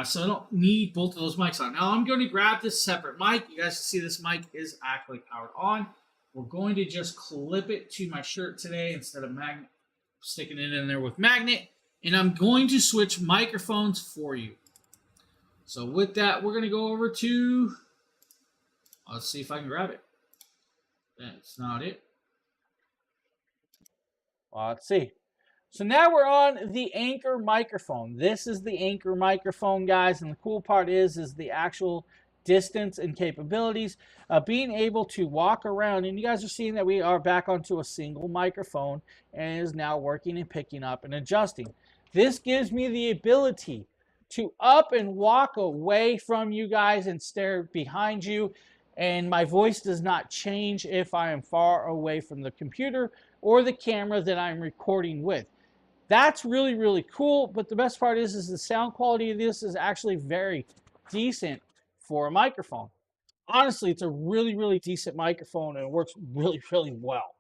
So I don't need both of those mics on. Now I'm going to grab this separate mic. You guys can see this mic is actually powered on. We're going to just clip it to my shirt today instead of sticking it in there with magnet. And I'm going to switch microphones for you. So with that, we're going to go over to, let's see if I can grab it. That's not it. Let's see. So now we're on the Anker microphone. This is the Anker microphone, guys, and the cool part is the actual distance and capabilities. Being able to walk around, and you guys are seeing that we are back onto a single microphone and is now working and picking up and adjusting. This gives me the ability to up and walk away from you guys and stare behind you, and my voice does not change if I am far away from the computer or the camera that I'm recording with. That's really, really cool, but the best part is the sound quality of this is actually very decent for a microphone. Honestly, it's a really, really decent microphone, and it works really, really well.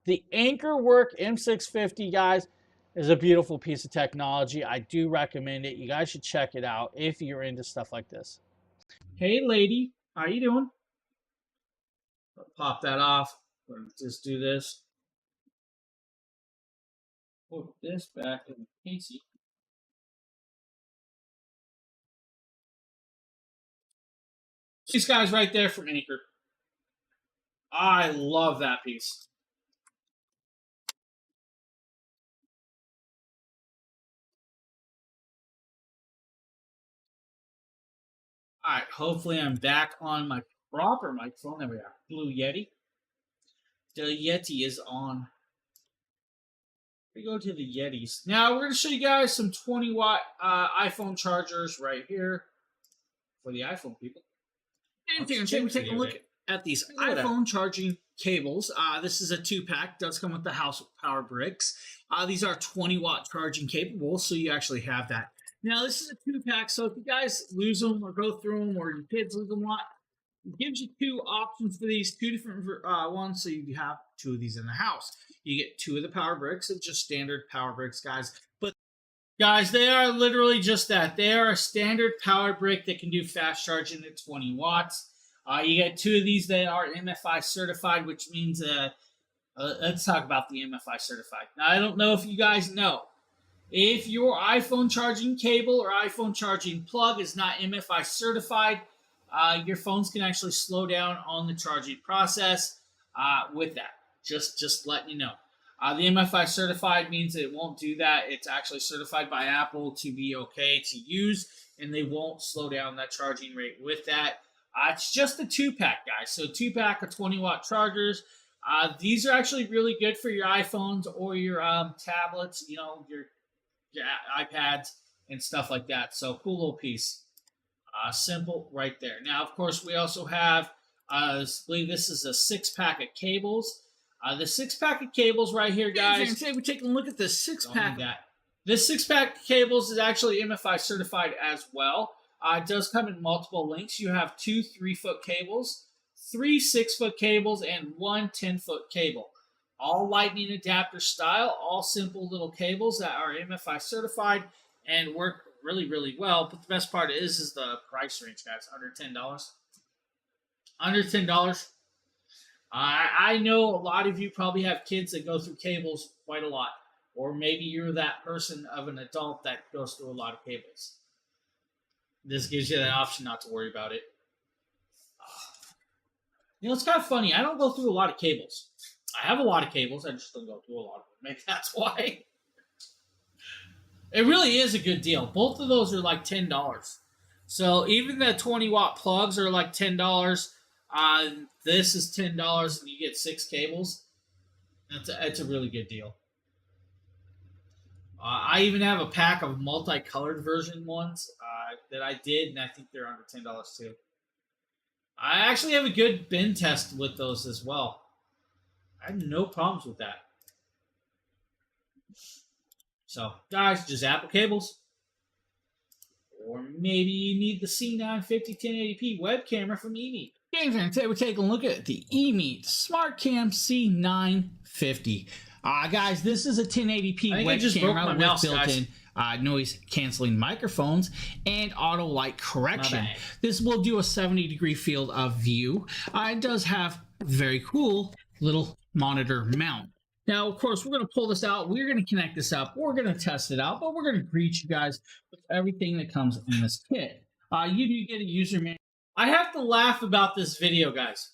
The Ankerwork M650, guys, is a beautiful piece of technology. I do recommend it. You guys should check it out if you're into stuff like this. Hey, lady, how you doing? I'll pop that off. Just do this. Put this back in the PC. These guys right there for Anker. I love that piece. All right, hopefully I'm back on my proper microphone. There we are. Blue Yeti. The Yeti is on. We go to the Yetis. Now we're going to show you guys some 20-watt iPhone chargers right here for the iPhone people. And we're going to take a look at these iPhone charging cables. This is a 2-pack. Does come with the house power bricks. These are 20-watt charging capable, so you actually have that. Now, this is a 2-pack, so if you guys lose them or go through them or your kids lose them a lot, it gives you 2 options for these, 2 different ones, so you have 2 of these in the house. You get 2 of the power bricks, it's just standard power bricks, guys. But, guys, they are literally just that. They are a standard power brick that can do fast charging at 20 watts. You get 2 of these that are MFI certified, which means, let's talk about the MFI certified. Now, I don't know if you guys know. If your iPhone charging cable or iPhone charging plug is not MFI certified, your phones can actually slow down on the charging process with that. Just letting you know. The MFI certified means it won't do that. It's actually certified by Apple to be okay to use, and they won't slow down that charging rate with that. It's just a 2-pack, guys. So 2-pack of 20-watt chargers. These are actually really good for your iPhones or your tablets, your iPads and stuff like that. So cool little piece. Simple right there. Now, of course, we also have, I believe this is a 6-pack of cables. The 6-pack of cables right here, guys. Today we're taking a look at the 6-pack. This 6-pack of cables is actually MFI certified as well. It does come in multiple lengths. You have 2 3-foot cables, 3 6-foot cables, and 1 10-foot cable. All lightning adapter style, all simple little cables that are MFI certified and work really, really well. But the best part is the price range, guys. Under $10. Under $10. I know a lot of you probably have kids that go through cables quite a lot. Or maybe you're that person of an adult that goes through a lot of cables. This gives you that option not to worry about it. It's kind of funny. I don't go through a lot of cables. I have a lot of cables. I just don't go through a lot of them. Maybe that's why. It really is a good deal. Both of those are like $10. So even the 20-watt plugs are like $10. This is $10 and you get 6 cables. That's a really good deal. I even have a pack of multicolored version ones that I did, and I think they're under $10 too. I actually have a good bin test with those as well. I have no problems with that. So, guys, just Apple cables. Or maybe you need the C950 1080p web camera from eMeet. Today we're taking a look at the eMeet SmartCam C950. Guys, this is a 1080p web camera with built-in noise canceling microphones and auto light correction. This will do a 70-degree field of view. It does have a very cool little monitor mount. Now, of course, we're going to pull this out. We're going to connect this up. We're going to test it out, but we're going to greet you guys with everything that comes in this kit. You do get a user manual. I have to laugh about this video, guys.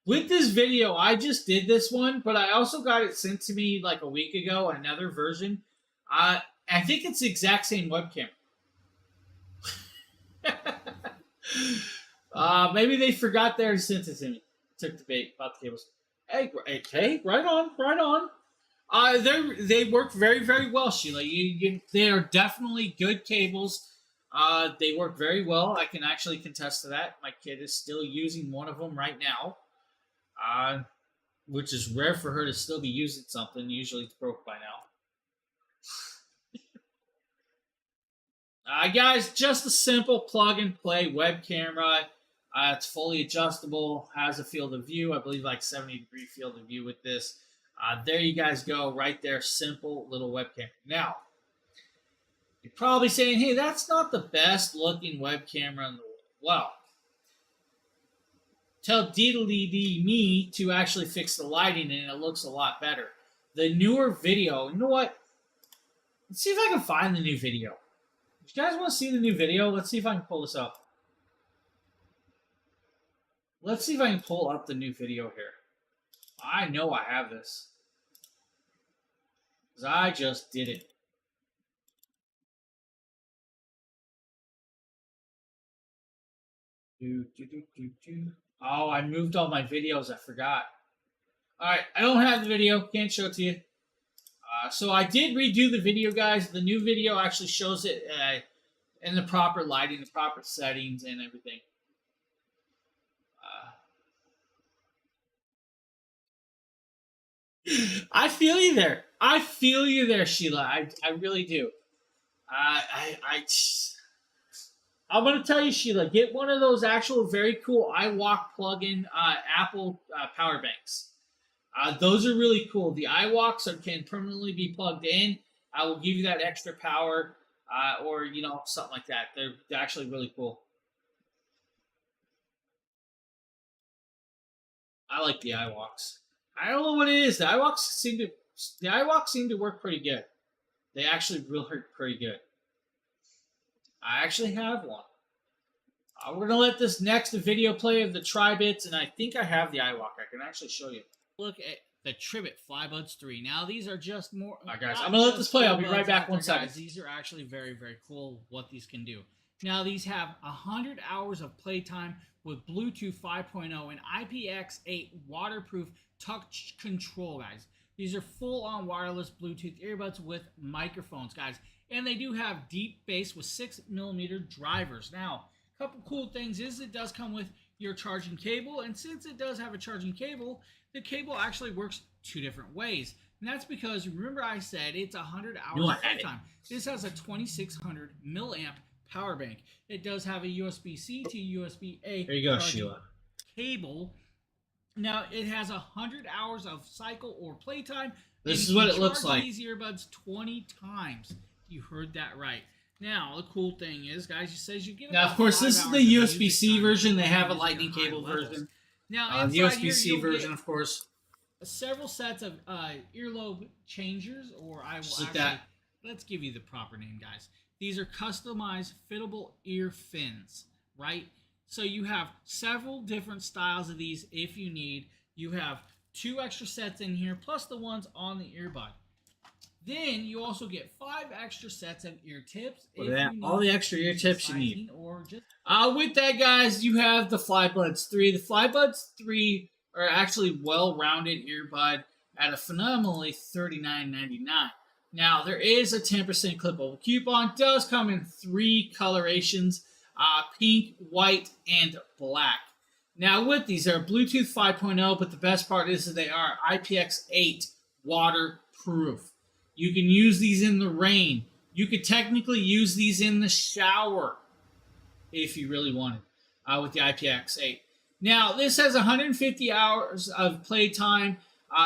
With this video, I just did this one, but I also got it sent to me like a week ago, another version. I think it's the exact same webcam. Maybe they forgot they already sent it to me. Took the bait about the cables. Hey, right on. They work very, very well, Sheila. They are definitely good cables. They work very well. I can actually contest to that. My kid is still using one of them right now, which is rare for her to still be using something. Usually it's broke by now. Guys, just a simple plug-and-play web camera. It's fully adjustable, has a field of view. I believe like 70-degree field of view with this. There you guys go, right there. Simple little webcam. Now, you're probably saying, hey, that's not the best looking web camera in the world. Well, tell Deedly me to actually fix the lighting and it looks a lot better. The newer video, you know what? Let's see if I can find the new video. If you guys want to see the new video, let's see if I can pull this up. Let's see if I can pull up the new video here. I know I have this. Because I just did it. Oh, I moved all my videos. I forgot. Alright, I don't have the video. Can't show it to you. So I did redo the video, guys. The new video actually shows it in the proper lighting, the proper settings, and everything. I feel you there. I feel you there, Sheila. I really do. I'm gonna tell you, Sheila, get one of those actual very cool iWalk plug-in Apple power banks. Those are really cool. The iWalks can permanently be plugged in. I will give you that extra power, or something like that. They're actually really cool. I like the iWalks. I don't know what it is. The iWalks seem to work pretty good. They actually really work pretty good. I actually have one. We're going to let this next video play of the Tribits, and I think I have the iWalk. I can actually show you. Look at the Tribit FlyBuds 3. Now, these are just more... All right, guys, I'm going to let this play. I'll be right back one second. These are actually very, very cool what these can do. Now, these have 100 hours of playtime with Bluetooth 5.0 and IPX8 waterproof touch control, guys. These are full-on wireless Bluetooth earbuds with microphones, guys. And they do have deep bass with 6mm drivers. Now, a couple cool things is it does come with your charging cable. And since it does have a charging cable, the cable actually works 2 different ways. And that's because, remember I said it's 100 hours of playtime. This has a 2600 milliamp power bank. It does have a USB-C to USB-A there you go, Sheila. Cable. Now, it has 100 hours of cycle or playtime. This is what it looks like. These earbuds 20 times. You heard that right. Now, the cool thing is, guys, it says you get. Now, of course, this is the USB-C version. They have a Lightning cable version. Now, the USB-C version, of course. Several sets of earlobe changers, or I will Just like actually. that. Let's give you the proper name, guys. These are customized fittable ear fins, right? So you have several different styles of these if you need. You have 2 extra sets in here, plus the ones on the earbud. Then you also get 5 extra sets of ear tips. All the extra ear tips you need. Or just with that, guys, you have the FlyBuds 3. The FlyBuds 3 are actually well-rounded earbud at a phenomenally $39.99. Now, there is a 10% clippable coupon. It does come in 3 colorations, pink, white, and black. Now, with these, they're Bluetooth 5.0, but the best part is that they are IPX8 waterproof. You can use these in the rain. You could technically use these in the shower if you really wanted with the IPX8. Now, this has 150 hours of playtime,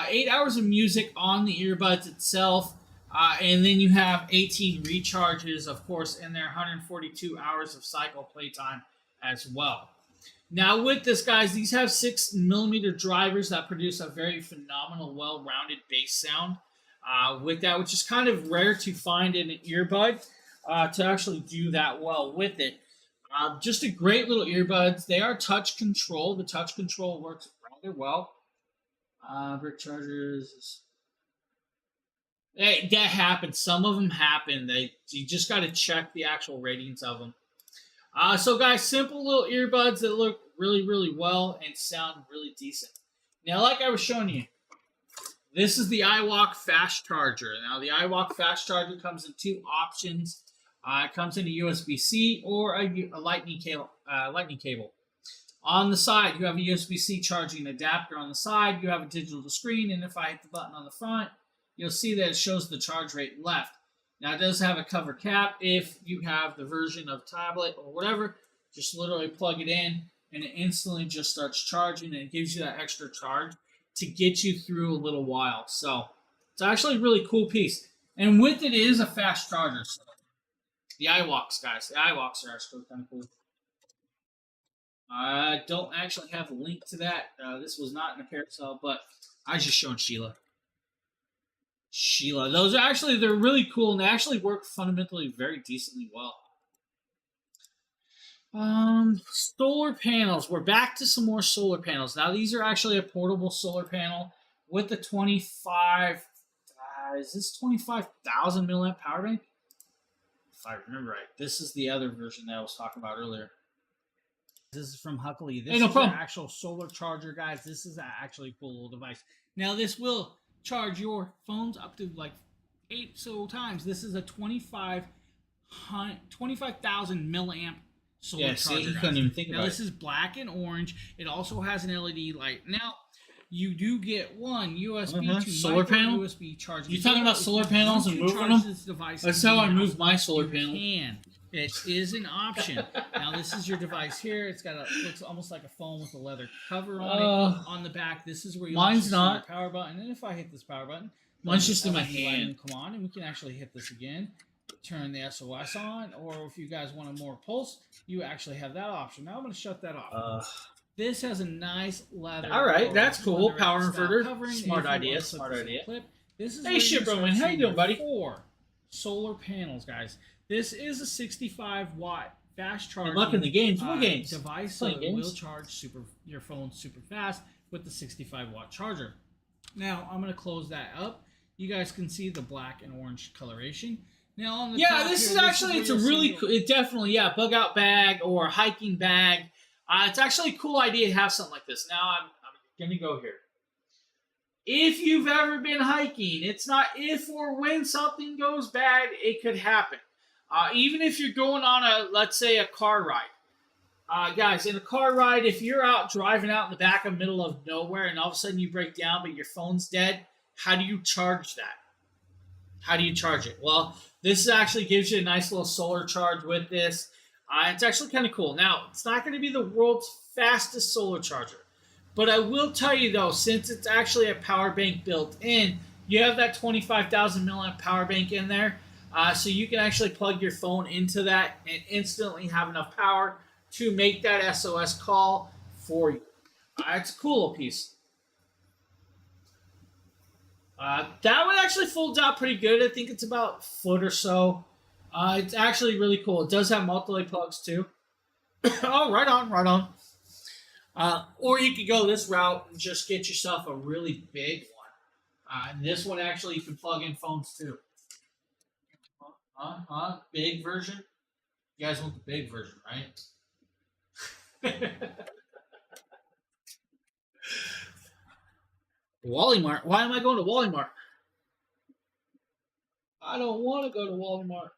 8 hours of music on the earbuds itself, and then you have 18 recharges, of course, in there, 142 hours of cycle playtime as well. Now, with this, guys, these have 6mm drivers that produce a very phenomenal, well-rounded bass sound. With that, which is kind of rare to find in an earbud to actually do that well with it. Just a great little earbuds. They are touch control. The touch control works rather well. Brick chargers. Hey, that happens. Some of them happen. You just got to check the actual ratings of them. So, guys, simple little earbuds that look really, really well and sound really decent. Now, like I was showing you, this is the iWalk Fast Charger. Now, the iWalk Fast Charger comes in 2 options. It comes in a USB-C or a lightning cable. On the side, you have a USB-C charging adapter on the side. You have a digital screen, and if I hit the button on the front, you'll see that it shows the charge rate left. Now, it does have a cover cap. If you have the version of tablet or whatever, just literally plug it in, and it instantly just starts charging, and it gives you that extra charge to get you through a little while. So, it's actually a really cool piece. And with it is a fast charger. So, the iWalks, guys. The iWalks are actually kind of cool. I don't actually have a link to that. This was not in a carousel, but I was just showing Sheila. Those are actually, they're really cool, and they actually work fundamentally very decently well. Solar panels. We're back to some more solar panels. Now, these are actually a portable solar panel with the 25, is this 25,000 milliamp power bank? If I remember right. This is the other version that I was talking about earlier. This is from Huckley. This Hey, no is problem. an actual solar charger, guys. This is actually a cool little device. Now, this will charge your phones up to like 8 times. This is a 25,000 milliamp solar charger. See, you couldn't even think now, about this is black and orange. It also has an LED light. Now, you do get one USB to solar micro panel? USB charge. You talking about If solar you panels want and to moving charge them? this device That's in how your I house, move my solar you panel. can. It is an option. Now this is your device here. It's got looks almost like a phone with a leather cover on it. On the back, this is where you Mine's see not. your power button. And if I hit this power button, Mine's just in my LED lighting hand. will come on, and we can actually hit this again. Turn the SOS on, or if you guys want a more pulse, you actually have that option. Now I'm going to shut that off. This has a nice leather. All right, or that's cool. leather Power style inverter. covering. Smart If you idea, want to smart clip this idea. clip, this is Hey, where Ship you Roman, how you doing, buddy? 4 solar panels, guys. This is a 65-watt fast charging. Good luck in the games. What games? Device, so Playing it will games. charge your phone super fast with the 65-watt charger. Now I'm going to close that up. You guys can see the black and orange coloration. Now on the top This here, is actually, it's a where you'll really see cool, it definitely, bug out bag or hiking bag. It's actually a cool idea to have something like this. Now I'm going to go here. If you've ever been hiking, it's not if or when something goes bad, it could happen. Even if you're going on let's say a car ride. Guys, in a car ride, if you're out driving out in the back of middle of nowhere and all of a sudden you break down but your phone's dead, how do you charge that? How do you charge it? Well, this actually gives you a nice little solar charge with this. It's actually kind of cool. Now, it's not going to be the world's fastest solar charger. But I will tell you, though, since it's actually a power bank built in, you have that 25,000 milliamp power bank in there. So you can actually plug your phone into that and instantly have enough power to make that SOS call for you. It's a cool little piece. That one actually folds out pretty good. I think it's about a foot or so. It's actually really cool. It does have multi-lay plugs too. Oh, right on, right on. Or you could go this route and just get yourself a really big one. And this one actually you can plug in phones too. Big version? You guys want the big version, right? Wally Mart. Why am I going to Wally Mart? I don't want to go to Wally Mart.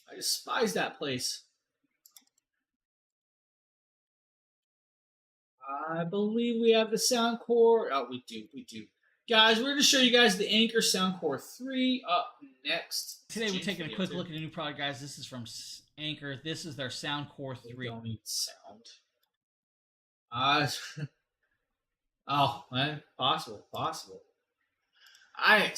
I despise that place. I believe we have the Soundcore. Oh, we do. Guys, we're going to show you guys the Anker Soundcore 3 up next. Today we're taking a quick look at a new product, guys. This is from Anker. This is their Soundcore 3. We don't need sound. Oh, man. Possible. Alright,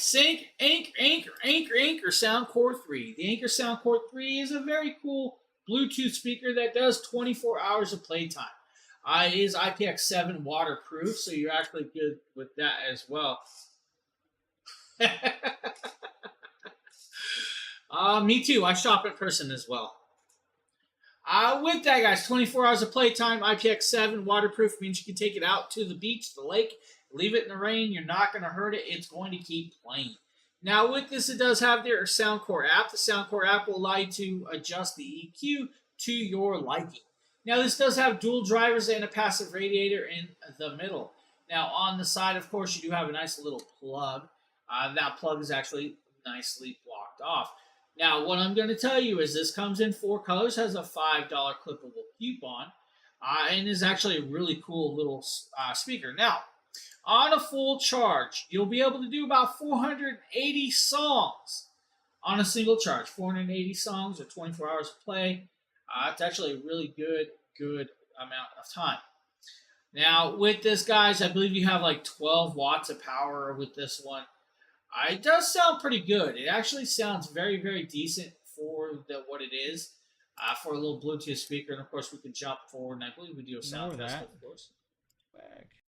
Anker Soundcore 3. The Anker Soundcore 3 is a very cool Bluetooth speaker that does 24 hours of playtime. It is IPX7 waterproof, so you're actually good with that as well. Me too. I shop in person as well. With that, guys, 24 hours of playtime, IPX7 waterproof means you can take it out to the beach, the lake, leave it in the rain. You're not going to hurt it. It's going to keep playing. Now, with this, it does have their Soundcore app. The Soundcore app will allow you to adjust the EQ to your liking. Now, this does have dual drivers and a passive radiator in the middle. Now, on the side, of course, you do have a nice little plug. That plug is actually nicely blocked off. Now, what I'm going to tell you is this comes in 4 colors, has a $5 clippable coupon, and is actually a really cool little speaker. Now, on a full charge, you'll be able to do about 480 songs on a single charge. 480 songs or 24 hours of play. It's actually a really good amount of time. Now, with this, guys, I believe you have like 12 watts of power with this one. It does sound pretty good. It actually sounds very, very decent for what it is. For a little Bluetooth speaker, and of course we can jump forward, and I believe we do a sound test, of course.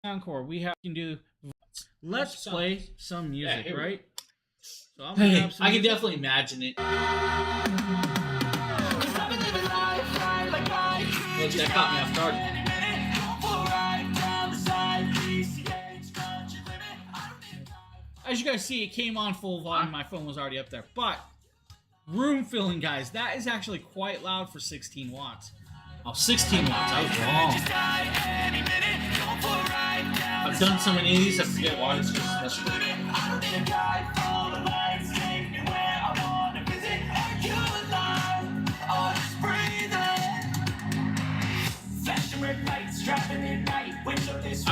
Soundcore, can do. Let's play some music, here we right? So I'm Hey, grab some I can music. definitely imagine it. Look, that caught me off guard. As you guys see, it came on full volume. My phone was already up there. But room filling, guys, that is actually quite loud for 16 watts. Oh, 16 watts. I was wrong. I've done so many of these, I forget why it's just special.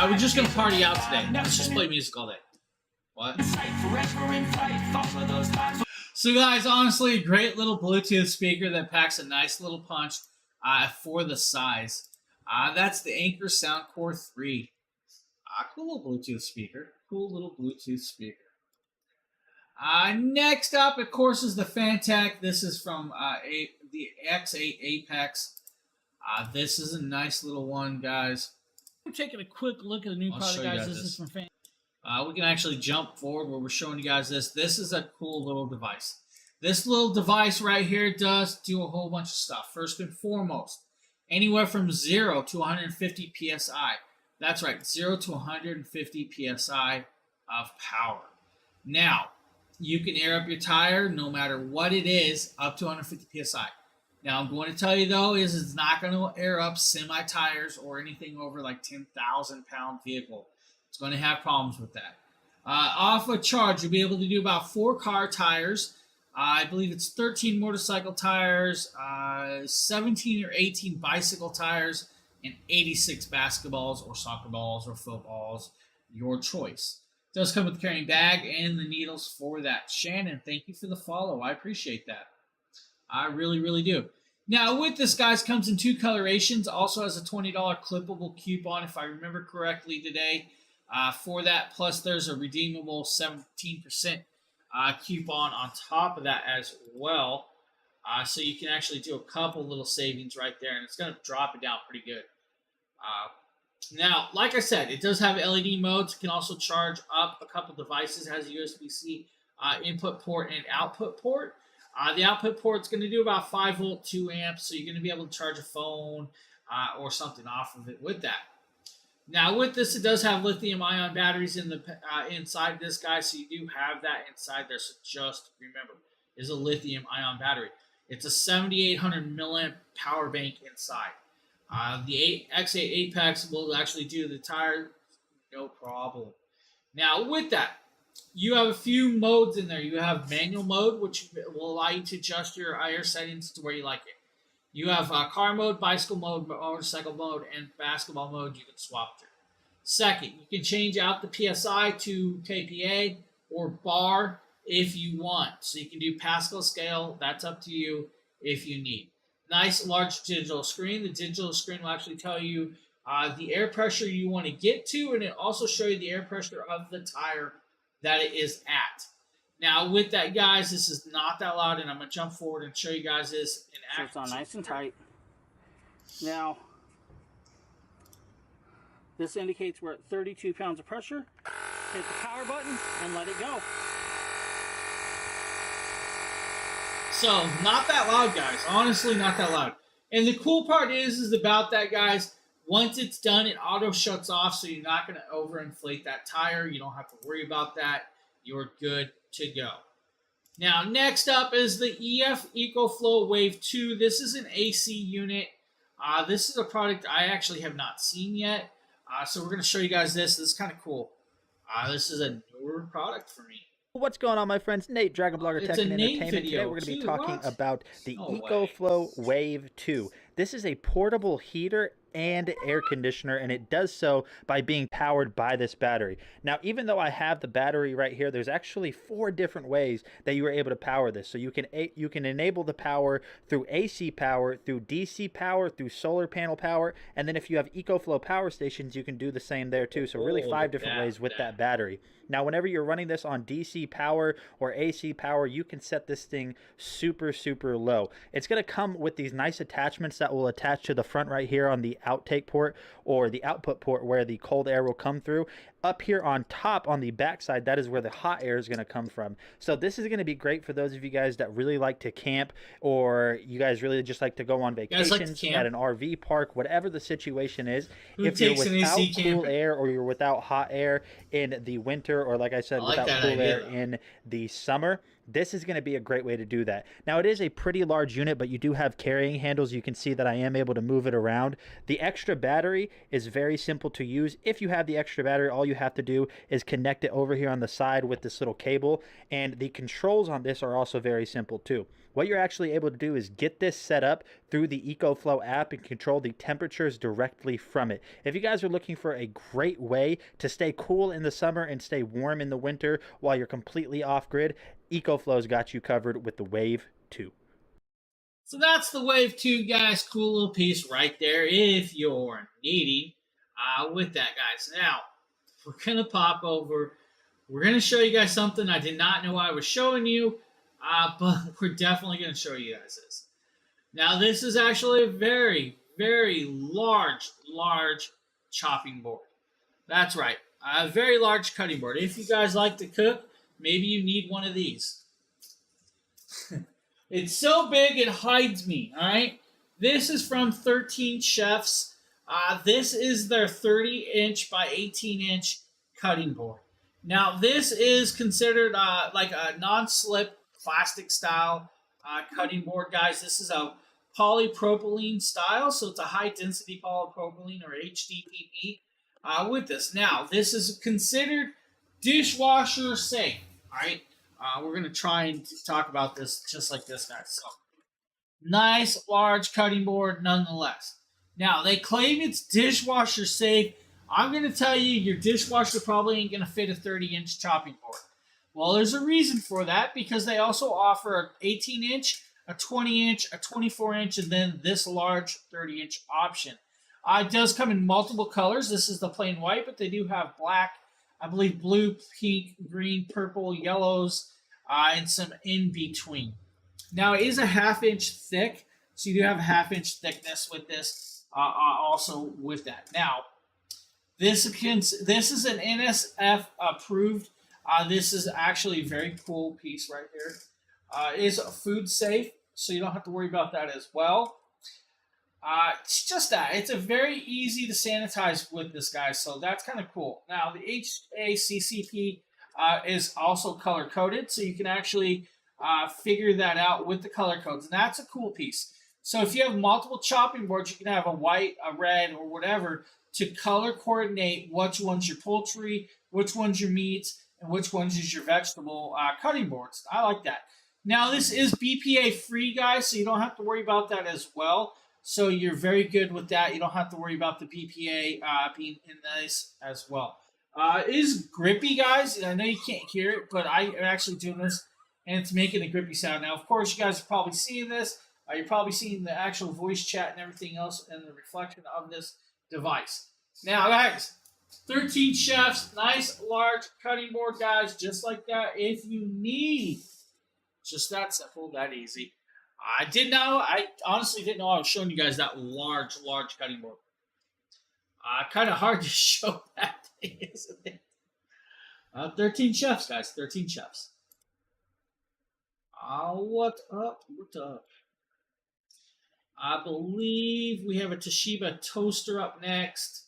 We're just gonna party out today. Let's just play music all day. What? So guys, honestly, a great little Bluetooth speaker that packs a nice little punch for the size. That's the Anker Soundcore 3. Cool little Bluetooth speaker. Cool little Bluetooth speaker. Next up, of course, is the Fantech. This is from the X8 Apex. This is a nice little one, guys. We're taking a quick look at the new product, guys. This is from Fan. We can actually jump forward where we're showing you guys this. This is a cool little device. This little device right here does do a whole bunch of stuff. First and foremost, anywhere from 0 to 150 PSI. That's right, 0 to 150 PSI of power. Now, you can air up your tire no matter what it is, up to 150 PSI. Now, I'm going to tell you, though, is it's not going to air up semi-tires or anything over like 10,000-pound vehicle. It's going to have problems with that. Off a charge, you'll be able to do about 4 car tires. I believe it's 13 motorcycle tires, 17 or 18 bicycle tires, and 86 basketballs or soccer balls or footballs, your choice. It does come with the carrying bag and the needles for that. Shannon, thank you for the follow. I appreciate that. I really, really do. Now, with this, guys, comes in 2 colorations. Also has a $20 clippable coupon, if I remember correctly today, for that. Plus, there's a redeemable 17% coupon on top of that as well. So you can actually do a couple little savings right there, and it's going to drop it down pretty good. Now, like I said, it does have LED modes. It can also charge up a couple devices. It has a USB-C input port and output port. The output port's going to do about 5 volt, 2 amps, so you're going to be able to charge a phone or something off of it with that. Now, with this, it does have lithium-ion batteries in the inside this guy, so you do have that inside there. So just remember, it's a lithium-ion battery. It's a 7,800 milliamp power bank inside. The X8 Apex will actually do the tire, no problem. Now, with that, you have a few modes in there. You have manual mode, which will allow you to adjust your air settings to where you like it. You have car mode, bicycle mode, motorcycle mode, and basketball mode you can swap through. Second, you can change out the PSI to kPa or bar if you want. So you can do Pascal scale. That's up to you if you need. Nice large digital screen. The digital screen will actually tell you the air pressure you want to get to, and it also show you the air pressure of the tire that it is at. Now, with that, guys, this is not that loud, and I'm going to jump forward and show you guys this in action. So it's on nice and tight. Now, this indicates we're at 32 pounds of pressure. Hit the power button and let it go. So, not that loud, guys. Honestly, not that loud. And the cool part is about that, guys, once it's done, it auto shuts off, so you're not going to overinflate that tire. You don't have to worry about that. You're good to go. Now, next up is the EF EcoFlow Wave 2. This is an AC unit. This is a product I actually have not seen yet. So we're going to show you guys this. This is kind of cool. This is a newer product for me. What's going on, my friends? Nate, Dragon Blogger Tech and Nate Entertainment. Today we're going to be talking about the EcoFlow Wave 2. This is a portable heater and air conditioner, and it does so by being powered by this battery. Now, even though I have the battery right here, there's actually 4 different ways that you are able to power this. So you can enable the power through AC power, through DC power, through solar panel power, and then if you have EcoFlow power stations, you can do the same there too. So really 5 different ways with that battery. Now, whenever you're running this on DC power or AC power, you can set this thing super, super low. It's going to come with these nice attachments that will attach to the front right here on the outtake port or the output port where the cold air will come through. Up here on top on the back side, that is where the hot air is going to come from. So this is going to be great for those of you guys that really like to camp, or you guys really just like to go on vacations at an RV park, whatever the situation is. If you're without cool air or you're without hot air in the winter, or like I said, without cool air in the summer, this is going to be a great way to do that. Now, it is a pretty large unit, but you do have carrying handles. You can see that I am able to move it around. The extra battery is very simple to use. If you have the extra battery, all you you have to do is connect it over here on the side with this little cable, and the controls on this are also very simple too. What you're actually able to do is get this set up through the EcoFlow app and control the temperatures directly from it. If you guys are looking for a great way to stay cool in the summer and stay warm in the winter while you're completely off-grid, EcoFlow's got you covered with the Wave 2. So that's the Wave 2, guys. Cool little piece right there if you're needing with that, guys. Now, we're going to pop over. We're going to show you guys something I did not know I was showing you, but we're definitely going to show you guys this. Now, this is actually a very, very large chopping board. That's right, a very large cutting board. If you guys like to cook, maybe you need one of these. It's so big it hides me, all right? This is from 13 Chefs. This is their 30-inch by 18-inch cutting board. Now, this is considered like a non-slip plastic style cutting board, guys. This is a polypropylene style, so it's a high-density polypropylene or HDPE with this. Now, this is considered dishwasher safe, all right? We're going to try and talk about this just like this, guys. So, nice, large cutting board nonetheless. Now, they claim it's dishwasher safe. I'm going to tell you, your dishwasher probably ain't going to fit a 30-inch chopping board. Well, there's a reason for that, because they also offer an 18-inch, a 20-inch, a 24-inch, and then this large 30-inch option. It does come in multiple colors. This is the plain white, but they do have black, I believe blue, pink, green, purple, yellows, and some in between. Now, it is a 1/2 inch thick, so you do have a 1/2 inch thickness with this, also with that. Now, this is an NSF approved. This is actually a very cool piece right here. It is food safe, so you don't have to worry about that as well. It's just that. It's a very easy to sanitize with this, guy, so that's kind of cool. Now, the HACCP is also color-coded, so you can actually figure that out with the color codes, and that's a cool piece. So if you have multiple chopping boards, you can have a white, a red, or whatever to color coordinate which one's your poultry, which one's your meats, and which one's is your vegetable cutting boards. I like that. Now, this is BPA free, guys, so you don't have to worry about that as well. So you're very good with that. You don't have to worry about the BPA being in this as well. It is grippy, guys. I know you can't hear it, but I am actually doing this, and it's making a grippy sound. Now, of course, you guys are probably seeing this. You're probably seeing the actual voice chat and everything else and the reflection of this device. Now, guys, 13 Chefs, nice, large cutting board, guys, just like that. If you need, just that simple, that easy. I honestly didn't know I was showing you guys that large cutting board. Kind of hard to show that thing, isn't it? 13 Chefs, guys, 13 Chefs. What up? What up? I believe we have a Toshiba toaster up next.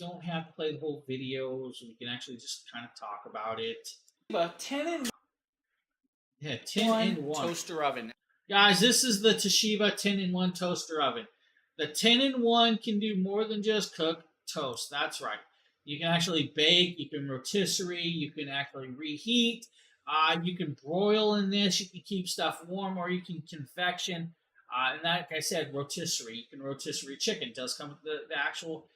Don't have to play the whole video, so we can actually just kind of talk about it. 10-in-1 toaster oven. Guys, this is the Toshiba 10-in-1 toaster oven. The 10-in-1 can do more than just cook toast. That's right. You can actually bake, you can rotisserie, you can actually reheat, you can broil in this, you can keep stuff warm, or you can convection. And that, like I said, rotisserie. You can rotisserie chicken. It does come with the actual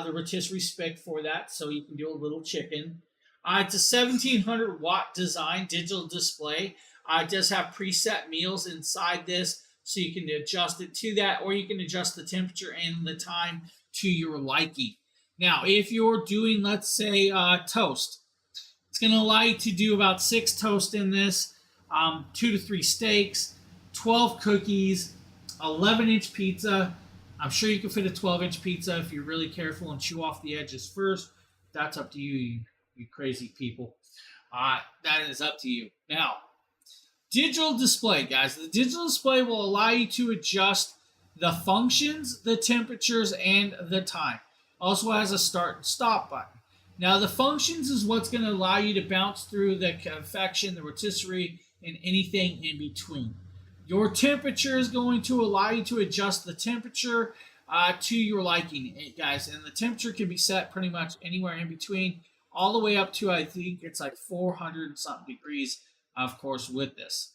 the rotisserie spigot for that, so you can do a little chicken. It's a 1700 watt design digital display. It does have preset meals inside this, so you can adjust it to that, or you can adjust the temperature and the time to your liking. Now, if you're doing, let's say, toast, it's going to allow you to do about 6 toast in this, 2 to 3 steaks, 12 cookies, 11-inch pizza. I'm sure you can fit a 12-inch pizza if you're really careful and chew off the edges first. That's up to you, you crazy people. That is up to you. Now, digital display, guys. The digital display will allow you to adjust the functions, the temperatures, and the time. Also has a start and stop button. Now, the functions is what's going to allow you to bounce through the convection, the rotisserie, and anything in between. Your temperature is going to allow you to adjust the temperature. to your liking, guys. And the temperature can be set pretty much anywhere in between, all the way up to, I think it's like 400 and something degrees, of course, with this.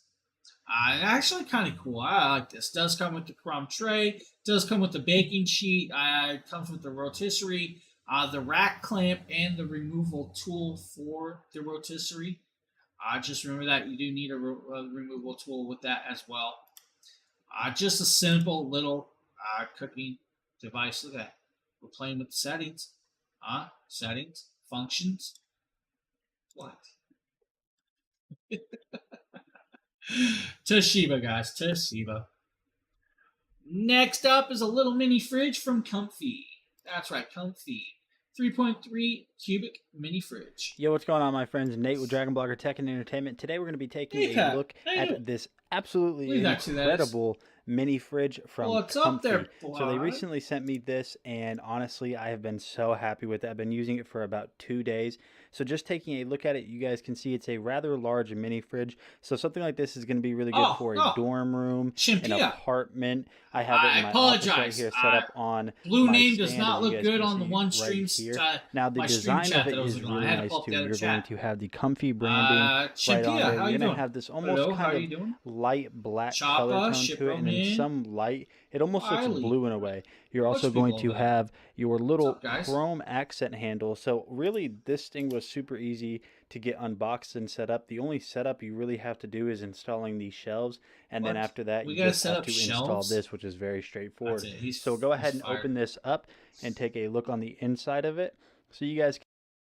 Actually kind of cool. I like this. Does come with the crumb tray. Does come with the baking sheet. It comes with the rotisserie, the rack clamp, and the removal tool for the rotisserie. Just remember that you do need a removal tool with that as well. Just a simple little cooking device. Look at that. We're playing with the settings. Settings, functions. What? Toshiba, guys. Toshiba. Next up is a little mini fridge from Comfy. That's right, Comfy. 3.3 cubic mini fridge. Yo, what's going on, my friends? Nate with Dragon Blogger Tech and Entertainment. Today we're going to be taking a look at this absolutely incredible mini fridge from What's Comfy. up there, So they recently sent me this, and honestly, I have been so happy with it. I've been using it for about 2 days. So just taking a look at it, you guys can see it's a rather large mini fridge. So something like this is going to be really good for a dorm room, an apartment. I have it in my office right here set up on Blue my name stand, does not look good on the right one stream. Now the design of it is really nice too. You're going to have the Comfy branding right on there. You're going to have this almost kind of light black color tone to it, and then some light. It almost looks blue in a way. You're also going to have your little chrome accent handle. So really, this thing was super easy to get unboxed and set up. The only setup you really have to do is installing these shelves, and then after that, you just have to install this, which is very straightforward. So go ahead and open this up and take a look on the inside of it, so you guys can.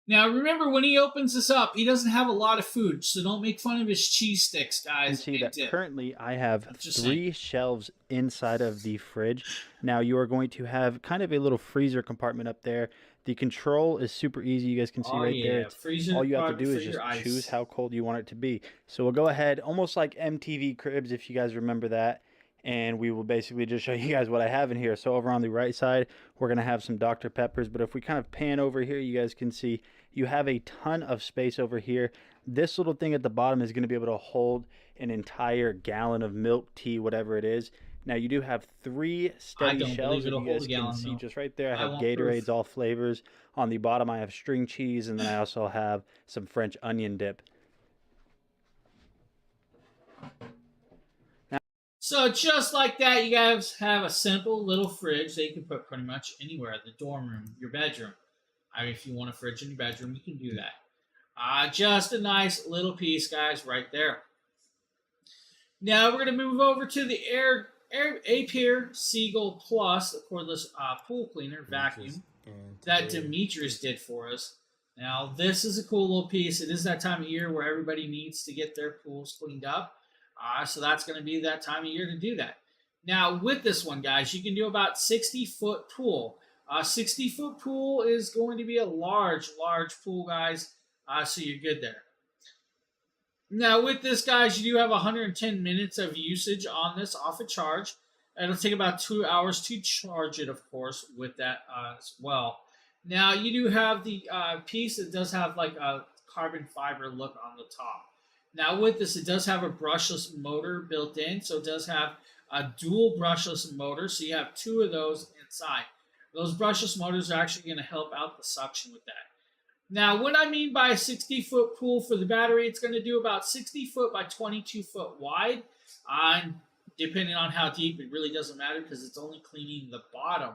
Now, remember, when he opens this up, he doesn't have a lot of food, so don't make fun of his cheese sticks, guys. You can see that currently I have 3 shelves inside of the fridge. Now, you are going to have kind of a little freezer compartment up there. The control is super easy. You guys can see right there. All you have to do is just choose how cold you want it to be. So we'll go ahead, almost like MTV Cribs, if you guys remember that. And we will basically just show you guys what I have in here. So over on the right side, we're going to have some Dr. Peppers. But if we kind of pan over here, you guys can see you have a ton of space over here. This little thing at the bottom is going to be able to hold an entire gallon of milk, tea, whatever it is. Now, you do have 3 steady shelves that you guys can see just right there. I have Gatorades, all flavors. On the bottom, I have string cheese, and then I also have some French onion dip. So just like that, you guys have a simple little fridge that you can put pretty much anywhere. The dorm room, your bedroom. If you want a fridge in your bedroom, you can do that. Just a nice little piece, guys, right there. Now we're going to move over to the Apier Seagull Plus, the cordless pool cleaner vacuum that Demetrius did for us. Now this is a cool little piece. It is that time of year where everybody needs to get their pools cleaned up. So that's going to be that time of year to do that. Now, with this one, guys, you can do about 60-foot pool. 60-foot pool is going to be a large pool, guys, so you're good there. Now, with this, guys, you do have 110 minutes of usage on this off a charge. It'll take about 2 hours to charge it, of course, with that as well. Now, you do have the piece that does have like a carbon fiber look on the top. Now with this, it does have a brushless motor built in, so it does have a dual brushless motor, so you have 2 of those inside. Those brushless motors are actually going to help out the suction with that. Now, what I mean by a 60-foot pool for the battery, it's going to do about 60 foot by 22 foot wide. Depending on how deep, it really doesn't matter because it's only cleaning the bottom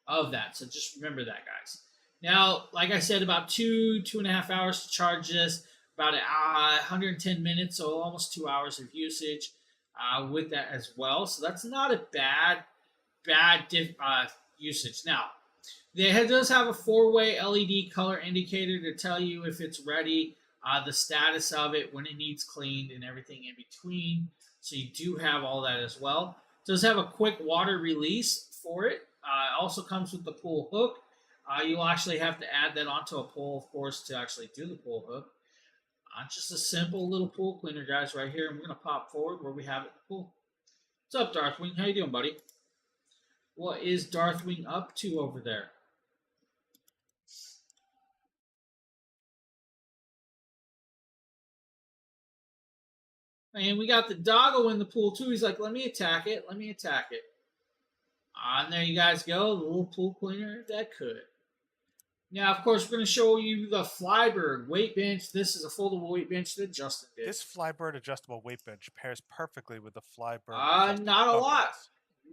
of that. So just remember that, guys. Now, like I said, about 2.5 hours to charge this. About 110 minutes, so almost 2 hours of usage with that as well. So that's not a bad usage. Now, it does have a 4-way LED color indicator to tell you if it's ready, the status of it, when it needs cleaned, and everything in between. So you do have all that as well. It does have a quick water release for it. It also comes with the pool hook. You'll actually have to add that onto a pole, of course, to actually do the pool hook. Just a simple little pool cleaner, guys, right here. And we're going to pop forward where we have it in the pool. What's up, Darthwing? How you doing, buddy? What is Darthwing up to over there? And we got the doggo in the pool, too. He's like, let me attack it. Let me attack it. And there you guys go, the little pool cleaner that could. Now, of course, we're going to show you the Flybird weight bench. This is a foldable weight bench that Justin did. This Flybird adjustable weight bench pairs perfectly with the Flybird. Not a lot.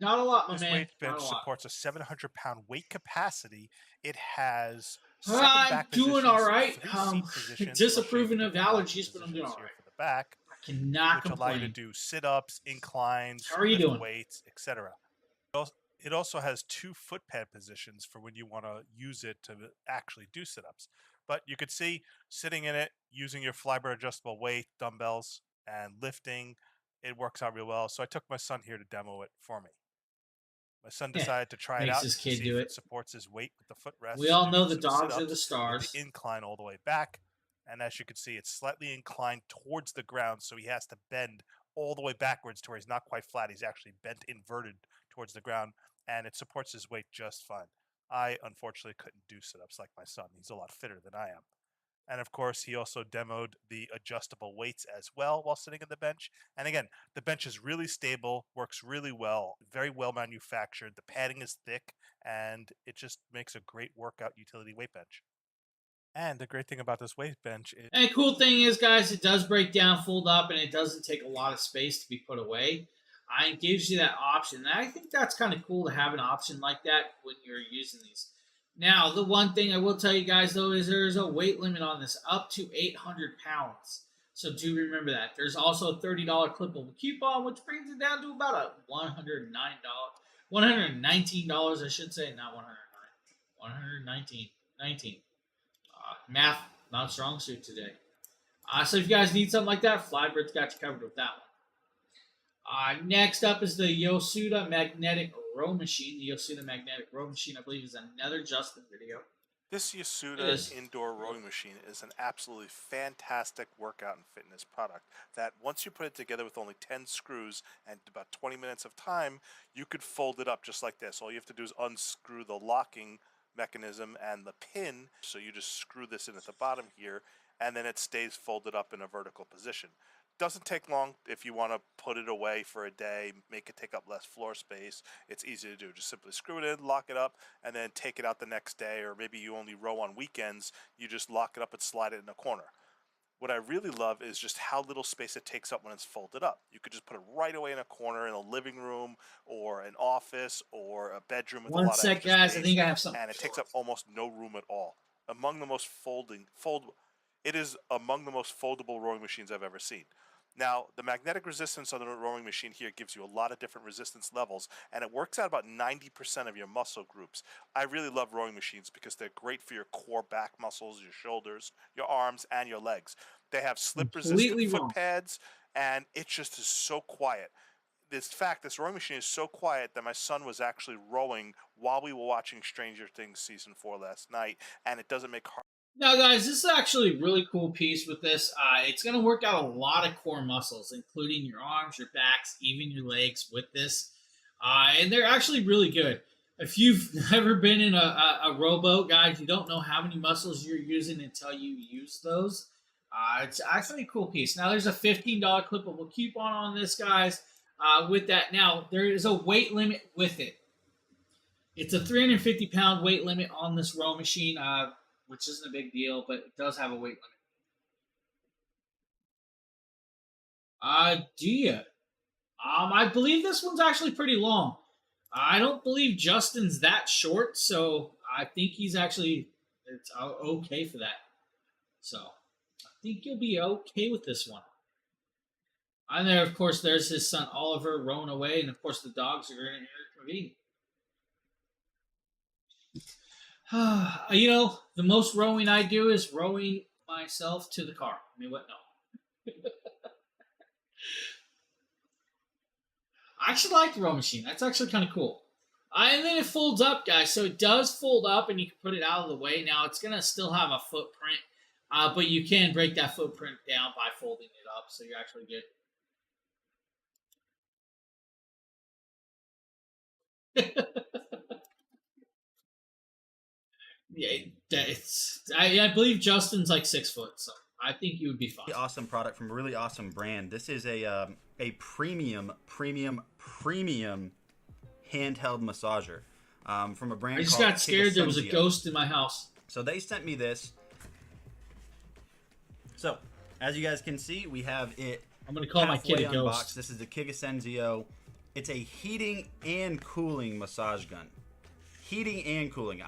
Not a lot, my this man. This weight bench supports a 700-pound weight capacity. It has 7 back doing positions, all right. 3 seat positions, Disapproving of allergies, but I'm doing all right. For the back, I cannot which complain. allow you to do sit-ups, inclines, how are you doing? Weights, etc. It also has 2 foot pad positions for when you want to use it to actually do sit-ups. But you could see sitting in it, using your Flybird adjustable weight, dumbbells, and lifting, it works out real well. So I took my son here to demo it for me. My son decided to try it out to see if it supports his weight with the footrest. We all know the dogs are the stars. The incline all the way back. And as you can see, it's slightly inclined towards the ground, so he has to bend all the way backwards to where he's not quite flat. He's actually bent inverted towards the ground, and it supports his weight just fine. I, unfortunately, couldn't do sit-ups like my son. He's a lot fitter than I am. And, of course, he also demoed the adjustable weights as well while sitting on the bench. And, again, the bench is really stable, works really well, very well manufactured. The padding is thick, and it just makes a great workout utility weight bench. And the great thing about this weight bench is... And the cool thing is, guys, it does break down, fold up, and it doesn't take a lot of space to be put away. It gives you that option. And I think that's kind of cool to have an option like that when you're using these. Now, the one thing I will tell you guys, though, is there is a weight limit on this, up to 800 pounds. So do remember that. There's also a $30 clippable coupon, which brings it down to about a $119, I should say, not 109, 119. Math, not strong suit today. So if you guys need something like that, Flybird's got you covered with that one. Next up is the Yosuda Magnetic Row Machine. The Yosuda Magnetic Row Machine, I believe, is another Justin video. This Yosuda indoor rowing machine is an absolutely fantastic workout and fitness product that once you put it together with only 10 screws and about 20 minutes of time, you could fold it up just like this. All you have to do is unscrew the locking mechanism and the pin, so you just screw this in at the bottom here, and then it stays folded up in a vertical position. Doesn't take long if you want to put it away for a day, make it take up less floor space. It's easy to do. Just simply screw it in, lock it up, and then take it out the next day, or maybe you only row on weekends. You just lock it up and slide it in a corner. What I really love is just how little space it takes up when it's folded up. You could just put it right away in a corner in a living room or an office or a bedroom with a lot of extra guys, space, I think I have something. and it takes up almost no room at all. It is among the most foldable rowing machines I've ever seen. Now, the magnetic resistance on the rowing machine here gives you a lot of different resistance levels, and it works out about 90% of your muscle groups. I really love rowing machines because they're great for your core back muscles, your shoulders, your arms, and your legs. They have slip-resistant foot pads, and it just is so quiet. This rowing machine is so quiet that my son was actually rowing while we were watching Stranger Things Season 4 last night, and it doesn't make hard. Now, guys, this is actually a really cool piece with this. It's going to work out a lot of core muscles, including your arms, your backs, even your legs with this. And they're actually really good. If you've never been in a rowboat, guys, you don't know how many muscles you're using until you use those. It's actually a cool piece. Now, there's a $15 clippable coupon on this, guys. With that, now, there is a weight limit with it. It's a 350-pound weight limit on this row machine, which isn't a big deal, but it does have a weight limit. I believe this one's actually pretty long. I don't believe Justin's that short, so I think he's actually it's okay for that. So I think you'll be okay with this one. And there, of course, there's his son Oliver rowing away, and of course the dogs are going to intervene. The most rowing I do is rowing myself to the car. I mean, what? No. I actually like the row machine. That's actually kind of cool. And then it folds up, guys. So it does fold up, and you can put it out of the way. Now, it's going to still have a footprint, but you can break that footprint down by folding it up, so you actually get... Yeah, I believe Justin's like 6 foot, so I think you would be fine. Awesome product from a really awesome brand. This is a premium handheld massager from a brand I just called got scared there was a Kigasenzio. ghost in my house. So they sent me this. So, as you guys can see, we have it I'm going to call my kid a halfway ghost. unboxed. This is the Kigasenzio. It's a heating and cooling massage gun. Heating and cooling.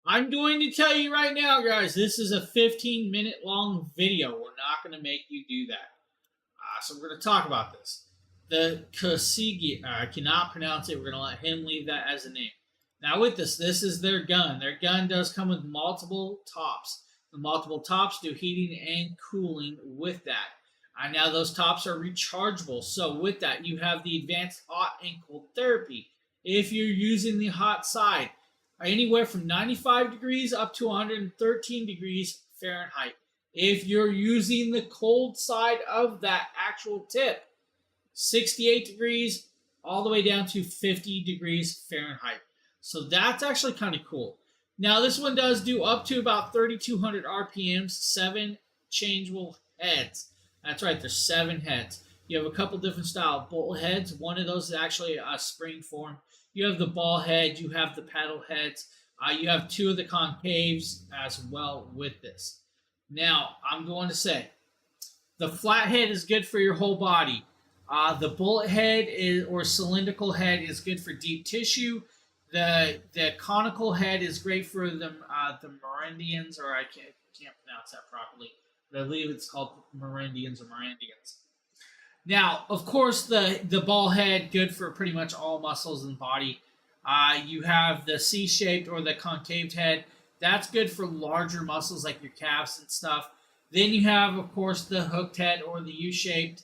I'm going to tell you right now, guys, this is a 15-minute long video. We're not going to make you do that. So we're going to talk about this. The Kasigi, I cannot pronounce it. We're going to let him leave that as a name. Now with this is their gun. Their gun does come with multiple tops. The multiple tops do heating and cooling with that. Now those tops are rechargeable. So with that, you have the advanced hot and cold therapy. If you're using the hot side, anywhere from 95 degrees up to 113 degrees Fahrenheit. If you're using the cold side of that actual tip, 68 degrees all the way down to 50 degrees Fahrenheit. So that's actually kind of cool. Now this one does do up to about 3,200 RPMs, 7 changeable heads. That's right, there's 7 heads. You have a couple different style bolt heads. One of those is actually a spring form. You have the ball head, you have the paddle heads. You have 2 of the concaves as well with this. Now, I'm going to say, the flat head is good for your whole body. The bullet head or cylindrical head is good for deep tissue. The conical head is great for the meridians, or I can't pronounce that properly, but I believe it's called meridians or merandians. Now, of course, the ball head, good for pretty much all muscles in the body. You have the C-shaped or the concave head. That's good for larger muscles like your calves and stuff. Then you have, of course, the hooked head or the U-shaped,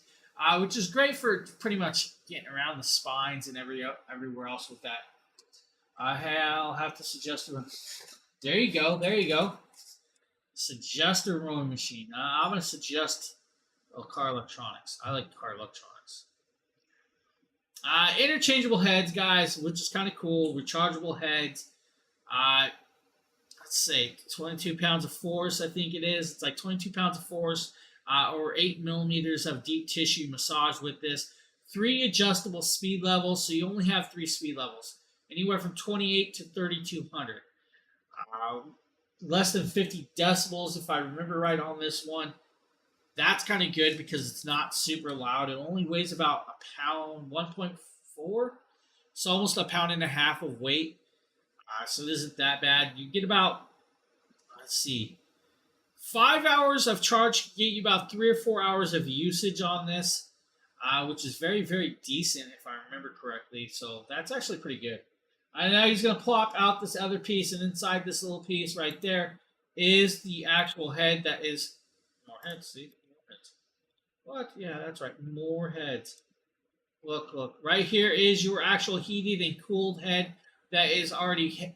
which is great for pretty much getting around the spines and everywhere else with that. I'll have to suggest a... There you go. Suggest a rowing machine. I'm going to suggest car electronics. I like car electronics. Interchangeable heads, guys, which is kind of cool. Rechargeable heads. Let's say 22 pounds of force, I think it is. It's like 22 pounds of force or 8 millimeters of deep tissue massage with this. 3 adjustable speed levels, so you only have 3 speed levels. Anywhere from 28 to 3,200. Less than 50 decibels, if I remember right on this one. That's kind of good because it's not super loud. It only weighs about a pound, 1.4. So almost a pound and a half of weight. So this isn't that bad. You get about, 5 hours of charge can get you about 3 or 4 hours of usage on this, which is very, very decent if I remember correctly. So that's actually pretty good. And now he's going to plop out this other piece, and inside this little piece right there is the actual head that is more heads. See? More heads. What? Yeah, that's right. More heads. Look. Right here is your actual heated and cooled head that is already